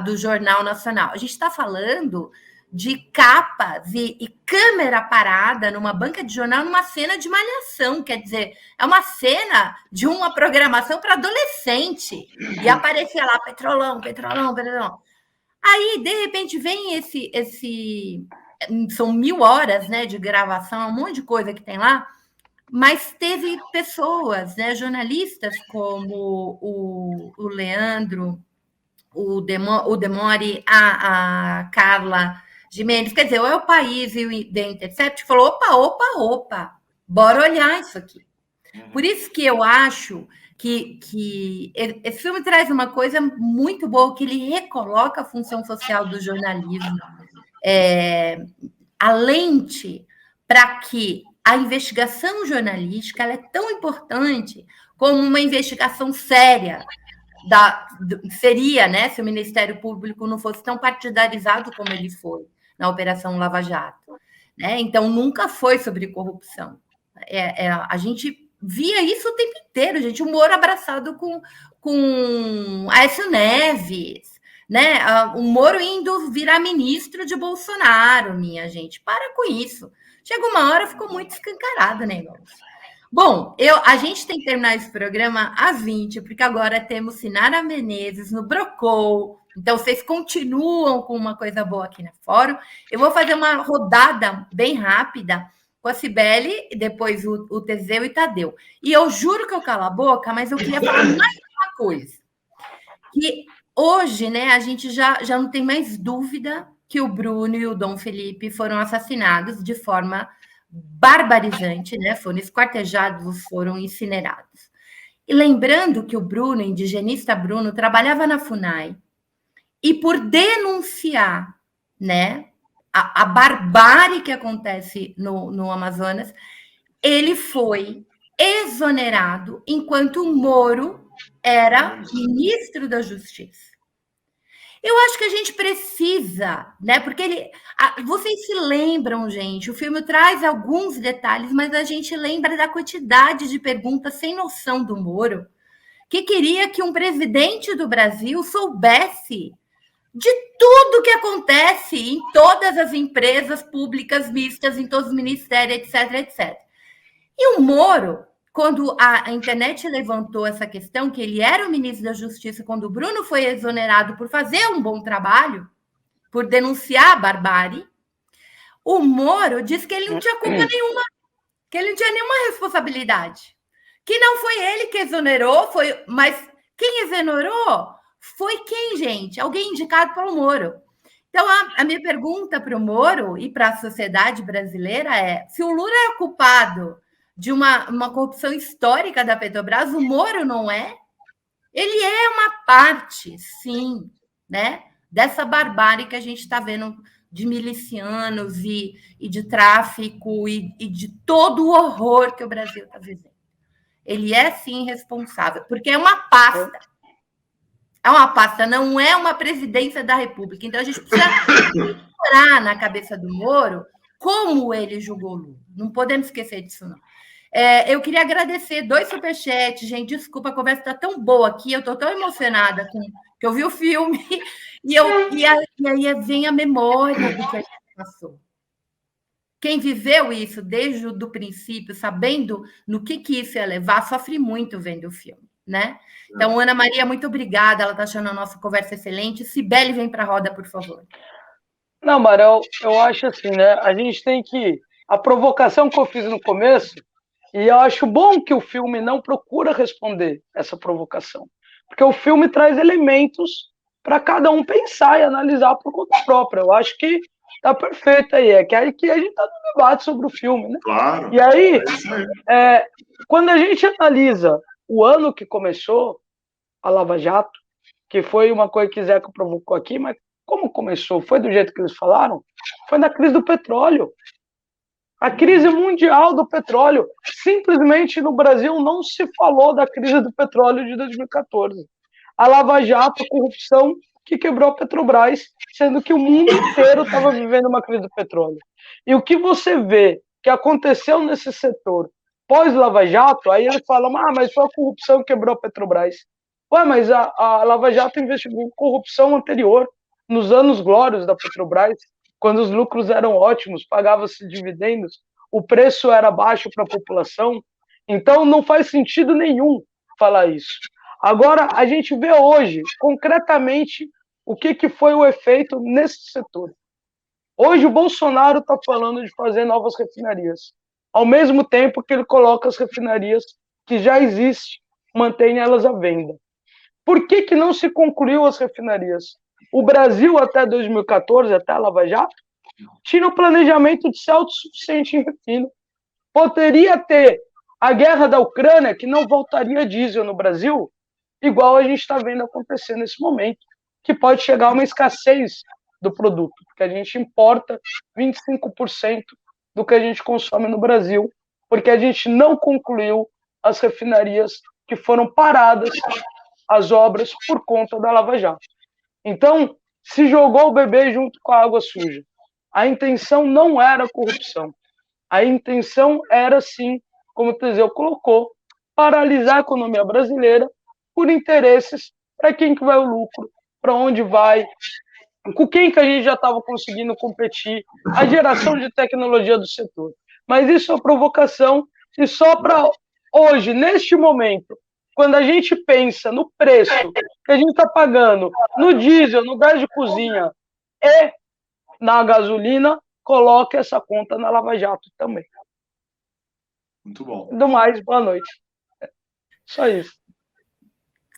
do Jornal Nacional. A gente está falando de capas e câmera parada numa banca de jornal, numa cena de malhação. Quer dizer, é uma cena de uma programação para adolescente. E aparecia lá, petrolão, petrolão, petrolão. Aí, de repente, vem esse são 1000 horas, né, de gravação, um monte de coisa que tem lá, mas teve pessoas, né, jornalistas como o Leandro, o Demore, a Carla Gimenez, quer dizer, o País e o The Intercept falou, opa, bora olhar isso aqui. Por isso que eu acho que esse filme traz uma coisa muito boa, que ele recoloca a função social do jornalismo, a lente para que a investigação jornalística ela é tão importante como uma investigação séria seria, né, se o Ministério Público não fosse tão partidarizado como ele foi na Operação Lava Jato, né? Então nunca foi sobre corrupção. A gente via isso o tempo inteiro, gente, o Moro abraçado com Aécio Neves, né? O Moro indo virar ministro de Bolsonaro, minha gente, para com isso. Chega uma hora, ficou muito escancarado o negócio. Bom, a gente tem que terminar esse programa às 20, porque agora temos Sinara Menezes no Brocou. Então, vocês continuam com uma coisa boa aqui na Fórum. Eu vou fazer uma rodada bem rápida com a Cibele, depois o Teseu e Tadeu. E eu juro que eu calo a boca, mas eu queria falar mais uma coisa. Que hoje, né, a gente já não tem mais dúvida que o Bruno e o Dom Felipe foram assassinados de forma barbarizante, né? Foram esquartejados, foram incinerados. E lembrando que o Bruno, indigenista Bruno, trabalhava na FUNAI e por denunciar, né, a barbárie que acontece no Amazonas, ele foi exonerado enquanto o Moro era ministro da Justiça. Eu acho que a gente precisa, né? Porque vocês se lembram, gente, o filme traz alguns detalhes, mas a gente lembra da quantidade de perguntas sem noção do Moro, que queria que um presidente do Brasil soubesse de tudo que acontece em todas as empresas públicas mistas, em todos os ministérios, etc. E o Moro, quando a internet levantou essa questão, que ele era o ministro da Justiça, quando o Bruno foi exonerado por fazer um bom trabalho, por denunciar a barbárie, o Moro disse que ele não tinha culpa nenhuma, que ele não tinha nenhuma responsabilidade, que não foi ele que exonerou, mas quem exonerou foi quem, gente? Alguém indicado pelo Moro. Então, a minha pergunta para o Moro e para a sociedade brasileira é: se o Lula é culpado de uma corrupção histórica da Petrobras, o Moro não é? Ele é uma parte, sim, né, dessa barbárie que a gente está vendo de milicianos e de tráfico e de todo o horror que o Brasil está vivendo. Ele é, sim, responsável, porque é uma pasta. É uma pasta, não é uma presidência da República. Então, a gente precisa entrar na cabeça do Moro como ele julgou Lula. Não podemos esquecer disso, não. Eu queria agradecer 2 superchats, gente. Desculpa, a conversa está tão boa aqui. Eu estou tão emocionada que eu vi o filme e aí vem a memória do que a gente passou. Quem viveu isso desde o princípio, sabendo no que isso ia levar, sofre muito vendo o filme, né? Então, Ana Maria, muito obrigada. Ela está achando a nossa conversa excelente. Cibele, vem para a roda, por favor. Não, Mara, eu acho assim, né? A gente tem que... A provocação que eu fiz no começo, e eu acho bom que o filme não procura responder essa provocação, porque o filme traz elementos para cada um pensar e analisar por conta própria. Eu acho que tá perfeito aí. É que aí que a gente tá no debate sobre o filme, né? Claro. E aí, quando a gente analisa o ano que começou a Lava Jato, que foi uma coisa que Zeca provocou aqui, mas como começou? Foi do jeito que eles falaram? Foi na crise do petróleo. A crise mundial do petróleo. Simplesmente no Brasil não se falou da crise do petróleo de 2014. A Lava Jato, a corrupção que quebrou a Petrobras, sendo que o mundo inteiro estava vivendo uma crise do petróleo. E o que você vê que aconteceu nesse setor pós-Lava Jato, aí ele fala, mas foi a corrupção que quebrou a Petrobras. Ué, mas a Lava Jato investigou corrupção anterior, nos anos glórios da Petrobras. quando os lucros eram ótimos, pagava-se dividendos, o preço era baixo para a população. Então, não faz sentido nenhum falar isso. Agora, a gente vê hoje, concretamente, o que foi o efeito nesse setor. Hoje, o Bolsonaro está falando de fazer novas refinarias, ao mesmo tempo que ele coloca as refinarias que já existem, mantém elas à venda. Por que não se concluiu as refinarias? O Brasil, até 2014, até a Lava Jato, tinha o planejamento de ser autossuficiente em refino. Poderia ter a guerra da Ucrânia, que não voltaria diesel no Brasil, igual a gente está vendo acontecer nesse momento, que pode chegar a uma escassez do produto, porque a gente importa 25% do que a gente consome no Brasil, porque a gente não concluiu as refinarias que foram paradas, as obras, por conta da Lava Jato. Então, se jogou o bebê junto com a água suja. A intenção não era corrupção. A intenção era, sim, como o Teseu colocou, paralisar a economia brasileira por interesses para quem que vai o lucro, para onde vai, com quem que a gente já estava conseguindo competir, a geração de tecnologia do setor. Mas isso é uma provocação, e só para hoje, neste momento, quando a gente pensa no preço que a gente está pagando no diesel, no gás de cozinha e na gasolina, coloque essa conta na Lava Jato também. Muito bom. Do mais, boa noite. Só isso.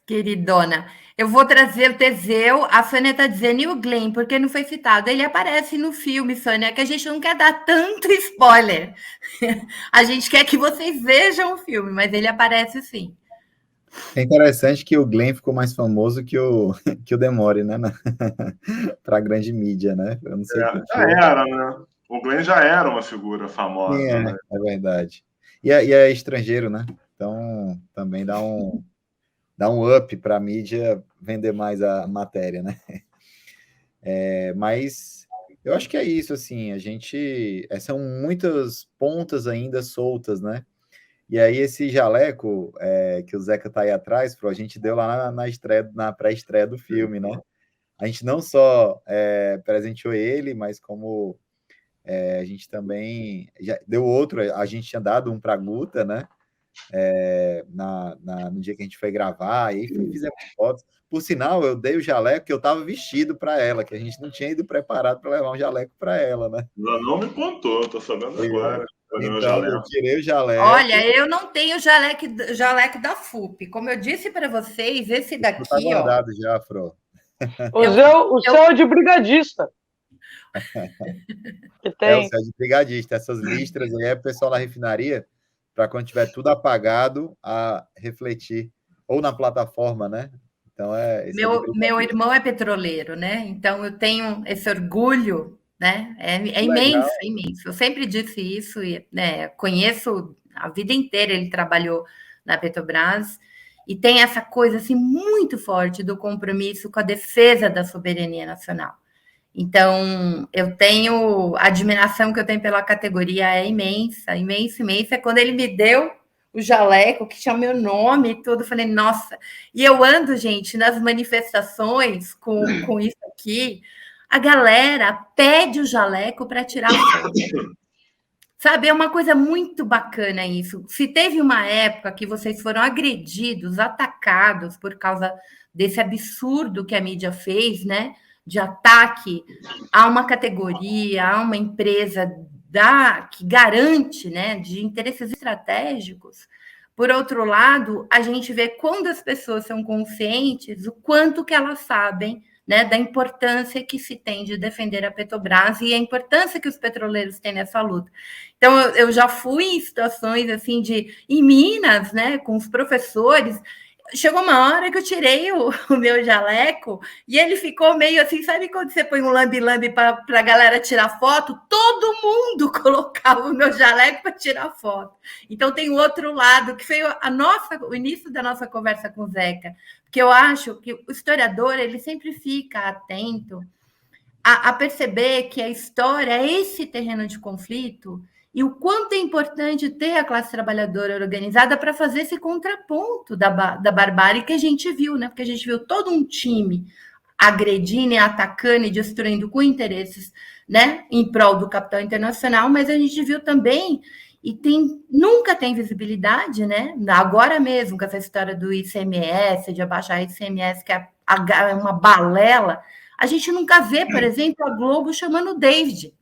Queridona, eu vou trazer o Teseu, a Sônia está dizendo, e o Glenn, porque não foi citado? Ele aparece no filme, Sônia, que a gente não quer dar tanto spoiler. A gente quer que vocês vejam o filme, mas ele aparece sim. É interessante que o Glenn ficou mais famoso que o Demore, né? Para a grande mídia, né? Eu não sei já era, né? O Glenn já era uma figura famosa. Sim, né? É verdade. E é estrangeiro, né? Então também dá um up para a mídia vender mais a matéria, né? Mas eu acho que é isso, assim, são muitas pontas ainda soltas, né? E aí esse jaleco que o Zeca tá aí atrás, a gente deu lá na pré-estreia do filme, né? A gente não só presenteou ele, mas como a gente também já deu outro, a gente tinha dado um para a Guta, né? No dia que a gente foi gravar, aí fizemos fotos. Por sinal, eu dei o jaleco que eu estava vestido para ela, que a gente não tinha ido preparado para levar um jaleco para ela, né? Não me contou, tô sabendo agora. Então, eu tirei o jaleco. Olha, eu não tenho jaleco da FUP. Como eu disse para vocês, esse daqui, tá guardado já, Fro. O seu é de brigadista. O seu é de brigadista. Essas listras aí é o pessoal na refinaria, para quando tiver tudo apagado, a refletir. Ou na plataforma, né? Então, meu irmão é petroleiro, né? Então, eu tenho esse orgulho, né? É imenso, é imenso. Eu sempre disse isso, e, né, conheço a vida inteira, ele trabalhou na Petrobras, e tem essa coisa assim, muito forte do compromisso com a defesa da soberania nacional. Então, eu tenho a admiração que eu tenho pela categoria é imensa, imensa, imensa. Quando ele me deu o jaleco, que tinha meu nome e tudo, eu falei, nossa. E eu ando, gente, nas manifestações com isso aqui, a galera pede o jaleco para tirar foto. Sabe, é uma coisa muito bacana isso. Se teve uma época que vocês foram agredidos, atacados por causa desse absurdo que a mídia fez, né? De ataque a uma categoria, a uma empresa que garante, né, de interesses estratégicos. Por outro lado, a gente vê quando as pessoas são conscientes o quanto que elas sabem, né, da importância que se tem de defender a Petrobras e a importância que os petroleiros têm nessa luta. Então, eu já fui em situações assim em Minas, né, com os professores. Chegou uma hora que eu tirei o meu jaleco e ele ficou meio assim, sabe quando você põe um lambe-lambe para a galera tirar foto? Todo mundo colocava o meu jaleco para tirar foto. Então tem o outro lado, que foi o início da nossa conversa com o Zeca, porque eu acho que o historiador ele sempre fica atento a perceber que a história é esse terreno de conflito e o quanto é importante ter a classe trabalhadora organizada para fazer esse contraponto da barbárie que a gente viu, né? Porque a gente viu todo um time agredindo, atacando e destruindo com interesses né, em prol do capital internacional, mas a gente viu também, e nunca tem visibilidade, né? Agora mesmo, com essa história do ICMS, de abaixar o ICMS, que é uma balela, a gente nunca vê, por exemplo, a Globo chamando o David,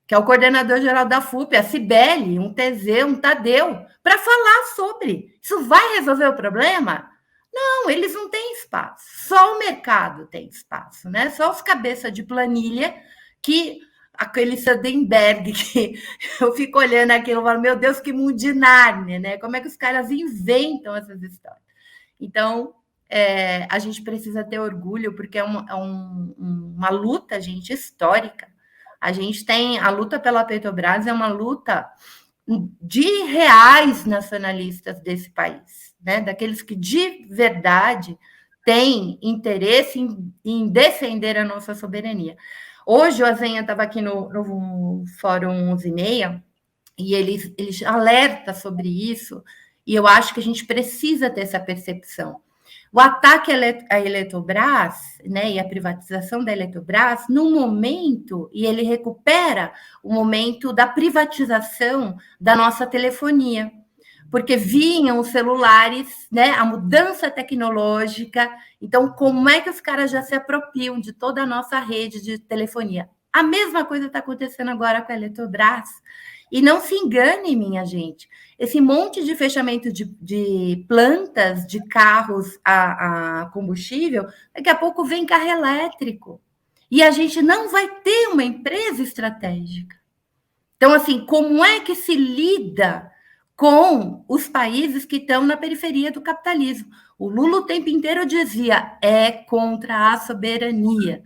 que é o coordenador-geral da FUP, a Cibele, um TZ, um Tadeu, para falar sobre. Isso vai resolver o problema? Não, eles não têm espaço. Só o mercado tem espaço, né? Só os cabeças de planilha que aquele Sandenberg, que eu fico olhando aquilo e falo, meu Deus, que mundo de Nárnia, né? Como é que os caras inventam essas histórias? Então, a gente precisa ter orgulho, porque é uma luta, gente, histórica. A gente tem a luta pela Petrobras, é uma luta de reais nacionalistas desse país, né? Daqueles que de verdade têm interesse em defender a nossa soberania. Hoje o Azenha estava aqui no Fórum 11h30 e ele alerta sobre isso, e eu acho que a gente precisa ter essa percepção. O ataque à Eletrobras, né, e a privatização da Eletrobras, no momento, e ele recupera o momento da privatização da nossa telefonia, porque vinham os celulares, né, a mudança tecnológica. Então, como é que os caras já se apropriam de toda a nossa rede de telefonia? A mesma coisa está acontecendo agora com a Eletrobras. E não se engane, minha gente, esse monte de fechamento de plantas de carros a combustível, daqui a pouco vem carro elétrico. E a gente não vai ter uma empresa estratégica. Então, assim, como é que se lida com os países que estão na periferia do capitalismo? O Lula o tempo inteiro dizia, é contra a soberania,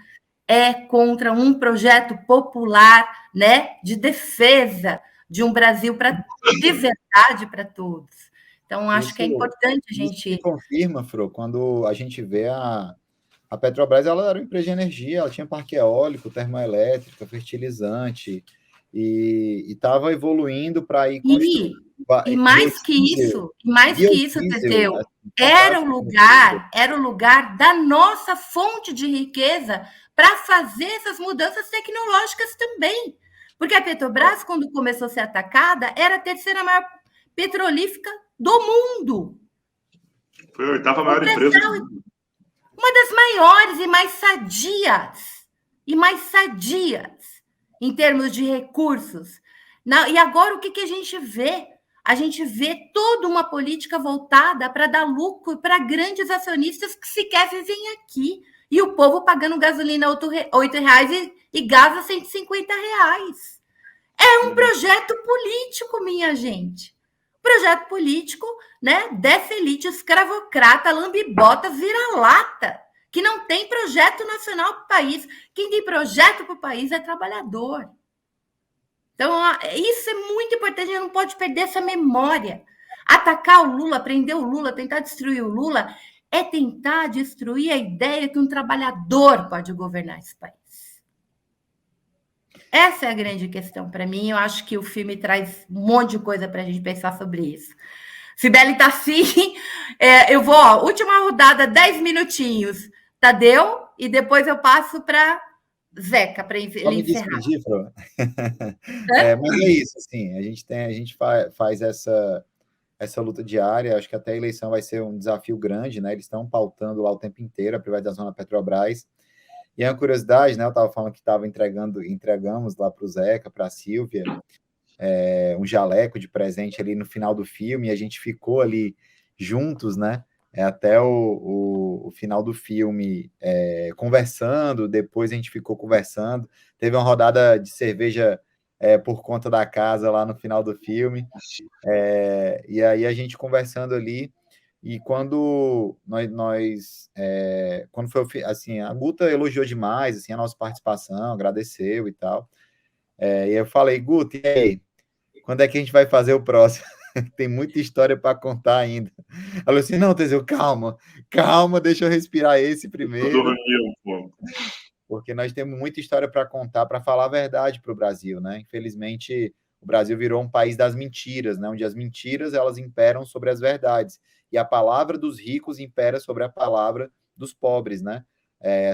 é contra um projeto popular, né, de defesa de um Brasil de verdade para todos. Então, acho que é importante a gente... Isso confirma, Fro, quando a gente vê a Petrobras, ela era uma empresa de energia, ela tinha parque eólico, termoelétrica, fertilizante, e estava evoluindo para ir construindo. E mais que isso, Teseu, era o lugar da nossa fonte de riqueza para fazer essas mudanças tecnológicas também. Porque a Petrobras, quando começou a ser atacada, era a terceira maior petrolífera do mundo. Foi a oitava maior empresa. Uma das maiores e mais sadias em termos de recursos. E agora o que a gente vê? A gente vê toda uma política voltada para dar lucro para grandes acionistas que sequer vivem aqui. E o povo pagando gasolina R$8 e gás a R$150. É um projeto político, minha gente. Projeto político, né, dessa elite escravocrata, lambibotas, vira-lata, que não tem projeto nacional para o país. Quem tem projeto para o país é trabalhador. Então, isso é muito importante, a gente não pode perder essa memória. Atacar o Lula, prender o Lula, tentar destruir o Lula, é tentar destruir a ideia que um trabalhador pode governar esse país. Essa é a grande questão para mim. Eu acho que o filme traz um monte de coisa para a gente pensar sobre isso. Cibele está assim. Eu vou, última rodada, 10 minutinhos. Tadeu, e depois eu passo para Zeca, para ele encerrar. Despedir, Fro. Mas é isso, assim, a gente faz essa luta diária. Acho que até a eleição vai ser um desafio grande, né? Eles estão pautando lá o tempo inteiro a privatização da Petrobras. E é uma curiosidade, né? Eu estava falando que entregamos lá para o Zeca, para a Silvia, um jaleco de presente ali no final do filme, e a gente ficou ali juntos, né? Até o final do filme conversando, depois a gente ficou conversando. Teve uma rodada de cerveja por conta da casa lá no final do filme. E aí a gente conversando ali. E quando quando foi assim, a Guta elogiou demais assim, a nossa participação, agradeceu e tal. E eu falei, Guta, e aí? Quando é que a gente vai fazer o próximo? Tem muita história para contar ainda. Ela falou assim, não, Teseu, calma, deixa eu respirar esse primeiro. Porque nós temos muita história para contar, para falar a verdade para o Brasil, né? Infelizmente, o Brasil virou um país das mentiras, né? Onde as mentiras, elas imperam sobre as verdades. E a palavra dos ricos impera sobre a palavra dos pobres, né?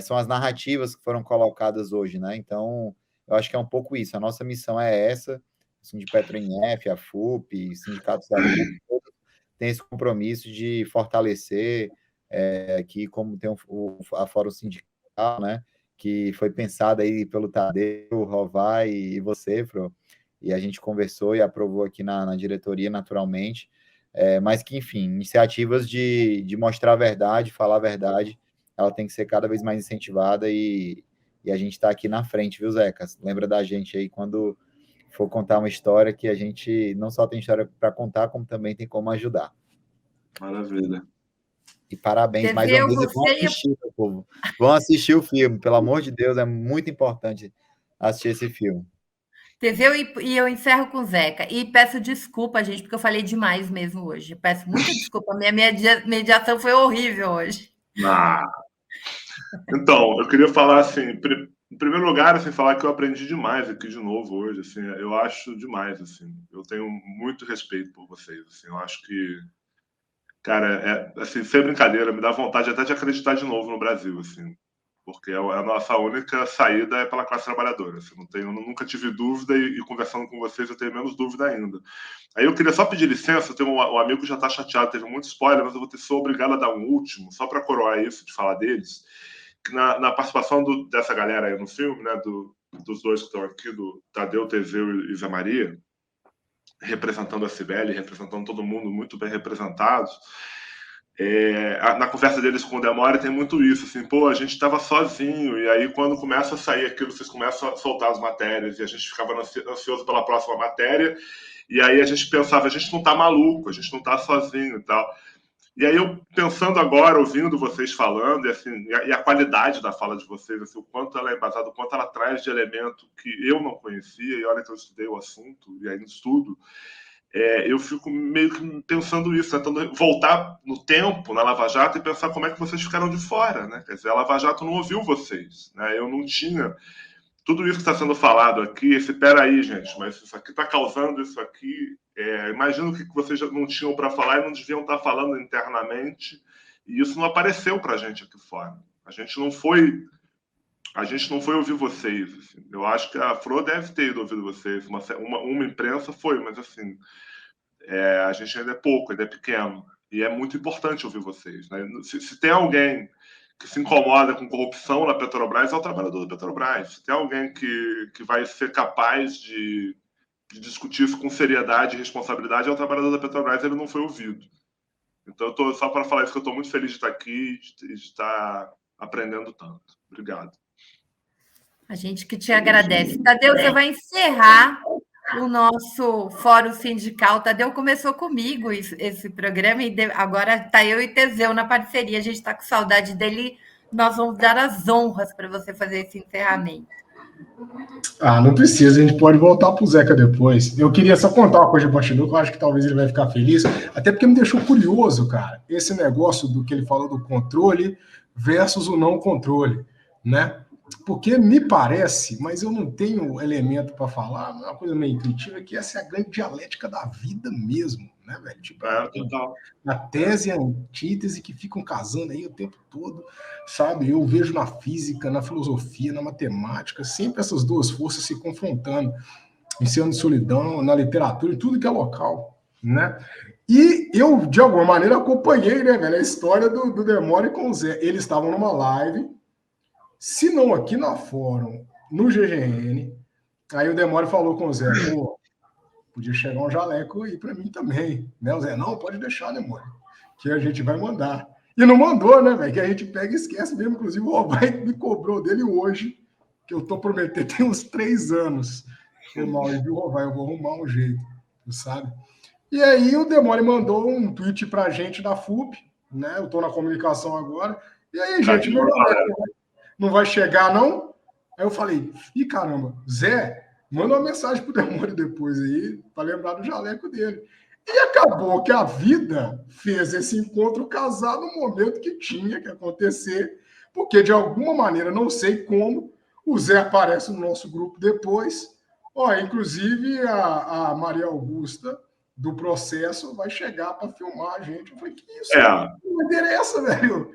São as narrativas que foram colocadas hoje, né? Então, eu acho que é um pouco isso. A nossa missão é essa, assim, de PetroInf, a FUP, sindicatos da FUP, todos têm esse compromisso de fortalecer, aqui como tem a Fórum Sindical, né, que foi pensada aí pelo Tadeu, o Rovai e você, Fro, e a gente conversou e aprovou aqui na diretoria, naturalmente, mas que, enfim, iniciativas de mostrar a verdade, falar a verdade, ela tem que ser cada vez mais incentivada e a gente está aqui na frente, viu, Zeca? Lembra da gente aí quando for contar uma história que a gente não só tem história para contar, como também tem como ajudar. Maravilha. E parabéns mais uma vez, e vão assistir, meu povo. Vão assistir o filme, pelo amor de Deus, é muito importante assistir esse filme. Teseu, e eu encerro com o Zeca. E peço desculpa, gente, porque eu falei demais mesmo hoje. Peço muita desculpa. Minha mediação foi horrível hoje. Então, eu queria falar assim, em primeiro lugar, assim, falar que eu aprendi demais aqui de novo hoje, assim, eu acho demais, assim, eu tenho muito respeito por vocês, assim, eu acho que, cara, assim, sem brincadeira, me dá vontade até de acreditar de novo no Brasil, assim, porque a nossa única saída é pela classe trabalhadora, assim, eu nunca tive dúvida e conversando com vocês eu tenho menos dúvida ainda. Aí eu queria só pedir licença, um amigo que já está chateado, teve muito spoiler, mas eu vou ser obrigado a dar um último, só para coroar isso, de falar deles, que na participação dessa galera aí no filme, né, dos dois que estão aqui, do Tadeu, Teseu e Zé Maria, representando a Cibele, representando todo mundo muito bem representados, na conversa deles com o Demore tem muito isso, assim, pô, a gente estava sozinho, e aí quando começa a sair aquilo, vocês começam a soltar as matérias, e a gente ficava ansioso pela próxima matéria, e aí a gente pensava, a gente não tá maluco, a gente não tá sozinho e tal. E aí eu, pensando agora, ouvindo vocês falando, e, assim, e a qualidade da fala de vocês, assim, o quanto ela é embasada, o quanto ela traz de elemento que eu não conhecia, e olha que eu estudei o assunto, e ainda estudo, eu fico meio que pensando isso, tentando voltar no tempo, na Lava Jato, e pensar como é que vocês ficaram de fora, né? Quer dizer, a Lava Jato não ouviu vocês, né? Eu não tinha... Tudo isso que está sendo falado aqui, peraí, gente, mas isso aqui está causando isso aqui. Imagino que vocês não tinham para falar e não deviam estar falando internamente, e isso não apareceu para a gente aqui fora. A gente não foi ouvir vocês. Assim. Eu acho que a Fro deve ter ido ouvir vocês. Uma imprensa foi, mas assim, a gente ainda é pouco, ainda é pequeno. E é muito importante ouvir vocês. Né? Se tem alguém que se incomoda com corrupção na Petrobras, é o trabalhador da Petrobras. Se tem alguém que vai ser capaz de discutir isso com seriedade e responsabilidade, é o trabalhador da Petrobras, ele não foi ouvido. Então, só para falar isso, que eu estou muito feliz de estar aqui e de estar aprendendo tanto. Obrigado. A gente que te agradece. Tadeu, você vai encerrar o nosso Fórum Sindical. Tadeu começou comigo esse programa e agora está eu e Teseu na parceria. A gente está com saudade dele. Nós vamos dar as honras para você fazer esse encerramento. Não precisa, a gente pode voltar para o Zeca depois. Eu queria só contar uma coisa de bastidor, que eu acho que talvez ele vai ficar feliz, até porque me deixou curioso, cara, esse negócio do que ele falou do controle versus o não controle, né? Porque me parece, mas eu não tenho elemento para falar, uma coisa meio intuitiva, que essa é a grande dialética da vida mesmo, né, velho? Tipo, a tese e a antítese que ficam casando aí o tempo todo, sabe? Eu vejo na física, na filosofia, na matemática, sempre essas duas forças se confrontando, em Oceano de Solidão, na literatura, em tudo que é local, né? E eu, de alguma maneira, acompanhei, né, velho, a história do Demore com o Zé. Eles estavam numa live, se não aqui na Fórum, no GGN, aí o Demore falou com o Zé, pô, podia chegar um jaleco aí para mim também, né? O Zé, não, pode deixar, Demore, que a gente vai mandar. E não mandou, né, velho, que a gente pega e esquece mesmo, inclusive o Rovai me cobrou dele hoje, que eu tô prometendo, tem uns 3 anos. Foi mal, e viu, Rovai, eu vou arrumar um jeito, sabe? E aí o Demore mandou um tweet pra gente da FUP, né? Eu tô na comunicação agora, e aí, gente, não vai chegar, não? Aí eu falei, caramba, Zé, manda uma mensagem pro Demore depois aí, para lembrar do jaleco dele. E acabou que a vida fez esse encontro casar no momento que tinha que acontecer, porque de alguma maneira, não sei como, o Zé aparece no nosso grupo depois. Inclusive a Maria Augusta do processo vai chegar para filmar a gente. Eu falei, que isso? Não interessa, velho.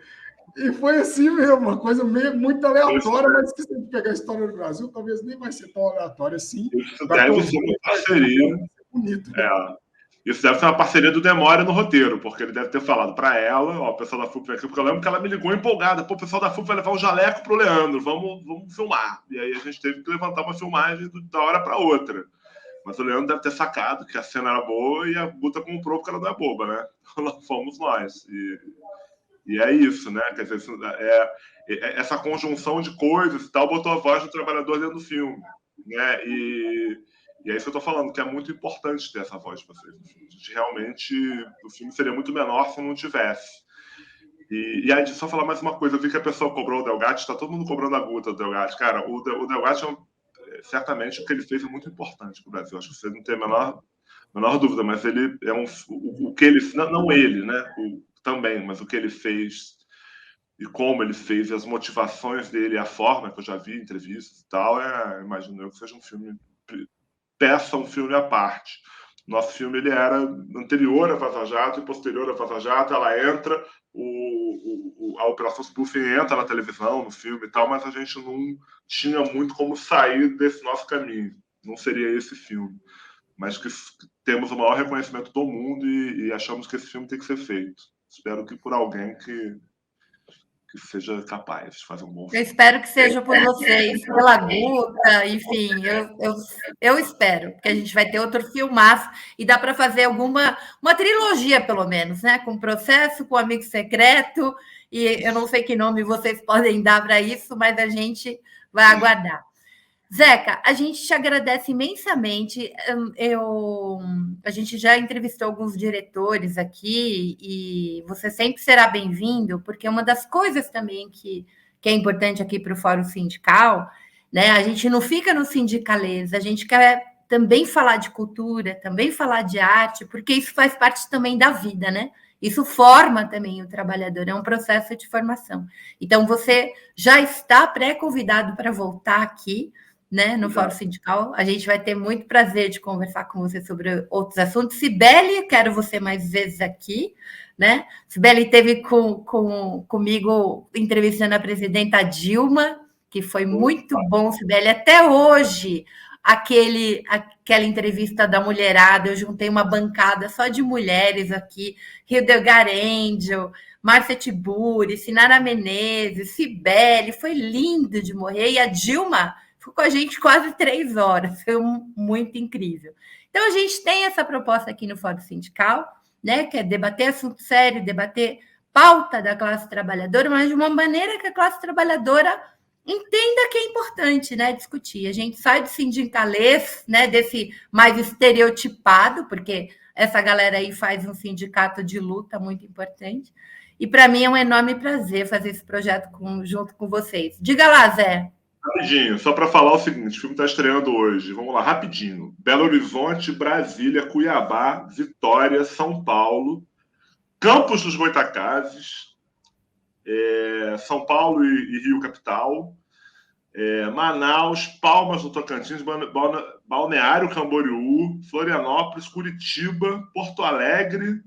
E foi assim mesmo, uma coisa meio, muito aleatória, mas que se a gente pegar a história do Brasil, talvez nem vai ser tão aleatória assim. Isso deve ser uma parceria. Bonito, né? Isso deve ser uma parceria do Demore no roteiro, porque ele deve ter falado para ela, ó, o pessoal da FUP aqui, porque eu lembro que ela me ligou empolgada. Pô, o pessoal da FUP vai levar um jaleco pro Leandro, vamos filmar. E aí a gente teve que levantar uma filmagem da hora para outra. Mas o Leandro deve ter sacado que a cena era boa e a Guta comprou porque ela não é boba, né? Fomos nós. E é isso, né? Quer dizer, essa conjunção de coisas e tal botou a voz do trabalhador dentro do filme, né? E é isso que eu tô falando, que é muito importante ter essa voz de vocês no filme. A gente realmente, o filme seria muito menor se não tivesse. E aí, só falar mais uma coisa, eu vi que a pessoa cobrou o Delgatti, está todo mundo cobrando a Guta do Delgatti. Cara, o Delgatti, certamente, o que ele fez é muito importante para o Brasil. Acho que você não tem a menor dúvida, mas ele é o que ele... Não ele, né? Também, mas o que ele fez e como ele fez, e as motivações dele, a forma que eu já vi em entrevistas e tal, imagino eu que seja um filme... Peça um filme à parte. Nosso filme ele era anterior a Vaza Jato e posterior a Vaza Jato. Ela entra, a Operação Spoofing entra na televisão, no filme e tal, mas a gente não tinha muito como sair desse nosso caminho. Não seria esse filme. Mas que temos o maior reconhecimento do mundo e achamos que esse filme tem que ser feito. Espero que por alguém que seja capaz de fazer um bom filme. Eu espero que seja por vocês, pela Guta, enfim, eu espero, porque a gente vai ter outro filmaço e dá para fazer uma trilogia, pelo menos, né? Com Processo, com Amigo Secreto, e eu não sei que nome vocês podem dar para isso, mas a gente vai aguardar. Zeca, a gente te agradece imensamente. A gente já entrevistou alguns diretores aqui e você sempre será bem-vindo, porque uma das coisas também que é importante aqui para o Fórum Sindical, né? A gente não fica no sindicalês, a gente quer também falar de cultura, também falar de arte, porque isso faz parte também da vida, né? Isso forma também o trabalhador, é um processo de formação. Então, você já está pré-convidado para voltar aqui, né, no Fórum Sindical. A gente vai ter muito prazer de conversar com você sobre outros assuntos. Sibeli, quero você mais vezes aqui, né? Sibeli esteve comigo entrevistando a presidenta Dilma, que foi muito bom, Sibeli. Até hoje, aquela entrevista da mulherada, eu juntei uma bancada só de mulheres aqui, Hildegard Angel, Márcia Tiburi, Sinara Menezes, Sibeli, foi lindo de morrer. E a Dilma ficou com a gente quase 3 horas, foi muito incrível. Então, a gente tem essa proposta aqui no Fórum Sindical, né, que é debater assunto sério, debater pauta da classe trabalhadora, mas de uma maneira que a classe trabalhadora entenda que é importante, né, discutir. A gente sai do sindicalês, né, desse mais estereotipado, porque essa galera aí faz um sindicato de luta muito importante. E para mim é um enorme prazer fazer esse projeto junto com vocês. Diga lá, Zé. Rapidinho, só para falar o seguinte, o filme está estreando hoje. Vamos lá, rapidinho. Belo Horizonte, Brasília, Cuiabá, Vitória, São Paulo, Campos dos Goytacazes, São Paulo e Rio Capital, Manaus, Palmas do Tocantins, Balneário Camboriú, Florianópolis, Curitiba, Porto Alegre,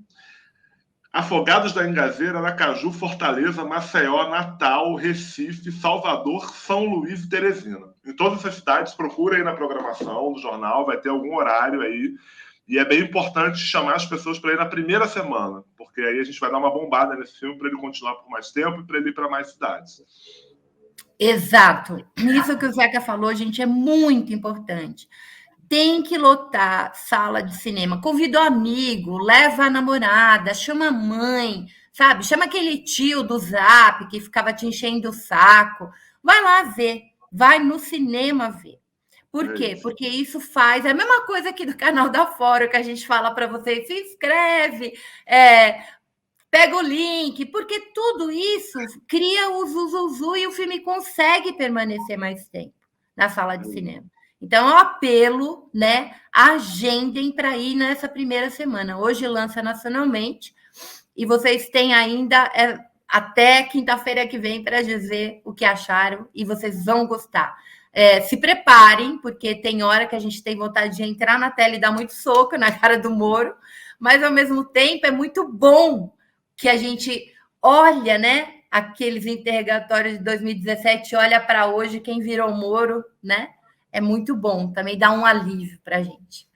Afogados da Engazeira, Aracaju, Fortaleza, Maceió, Natal, Recife, Salvador, São Luís e Teresina. Em todas essas cidades, procura aí na programação do jornal, vai ter algum horário aí. E é bem importante chamar as pessoas para ir na primeira semana, porque aí a gente vai dar uma bombada nesse filme para ele continuar por mais tempo e para ele ir para mais cidades. Exato. Isso que o Zeca falou, gente, é muito importante. Tem que lotar sala de cinema. Convida o amigo, leva a namorada, chama a mãe, sabe? Chama aquele tio do Zap que ficava te enchendo o saco. Vai lá ver, vai no cinema ver. Por quê? Porque isso faz a mesma coisa aqui do canal da Fórum, que a gente fala para vocês, se inscreve, pega o link, porque tudo isso cria o zuzuzu e o filme consegue permanecer mais tempo na sala de cinema. Então, é um apelo, né? Agendem para ir nessa primeira semana. Hoje lança nacionalmente e vocês têm ainda até quinta-feira que vem para dizer o que acharam e vocês vão gostar. Se preparem, porque tem hora que a gente tem vontade de entrar na tela e dar muito soco na cara do Moro, mas, ao mesmo tempo, é muito bom que a gente olha, né? aqueles interrogatórios de 2017, olha para hoje, quem virou Moro, né? É muito bom, também dá um alívio para a gente.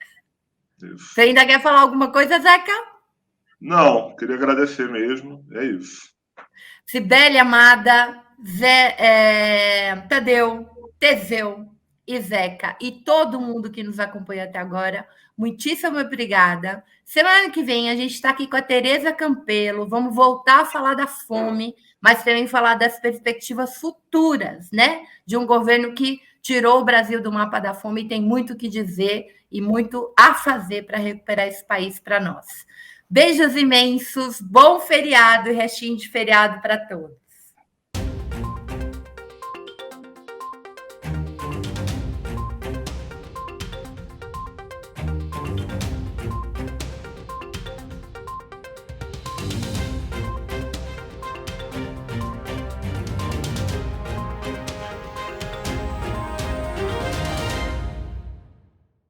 Isso. Você ainda quer falar alguma coisa, Zeca? Não, queria agradecer mesmo. É isso. Cibele Amada, Tadeu, Teseu e Zeca e todo mundo que nos acompanha até agora, muitíssimo obrigada. Semana que vem a gente está aqui com a Tereza Campelo, vamos voltar a falar da fome, mas também falar das perspectivas futuras, né? De um governo que tirou o Brasil do mapa da fome e tem muito o que dizer e muito a fazer para recuperar esse país para nós. Beijos imensos, bom feriado e restinho de feriado para todos.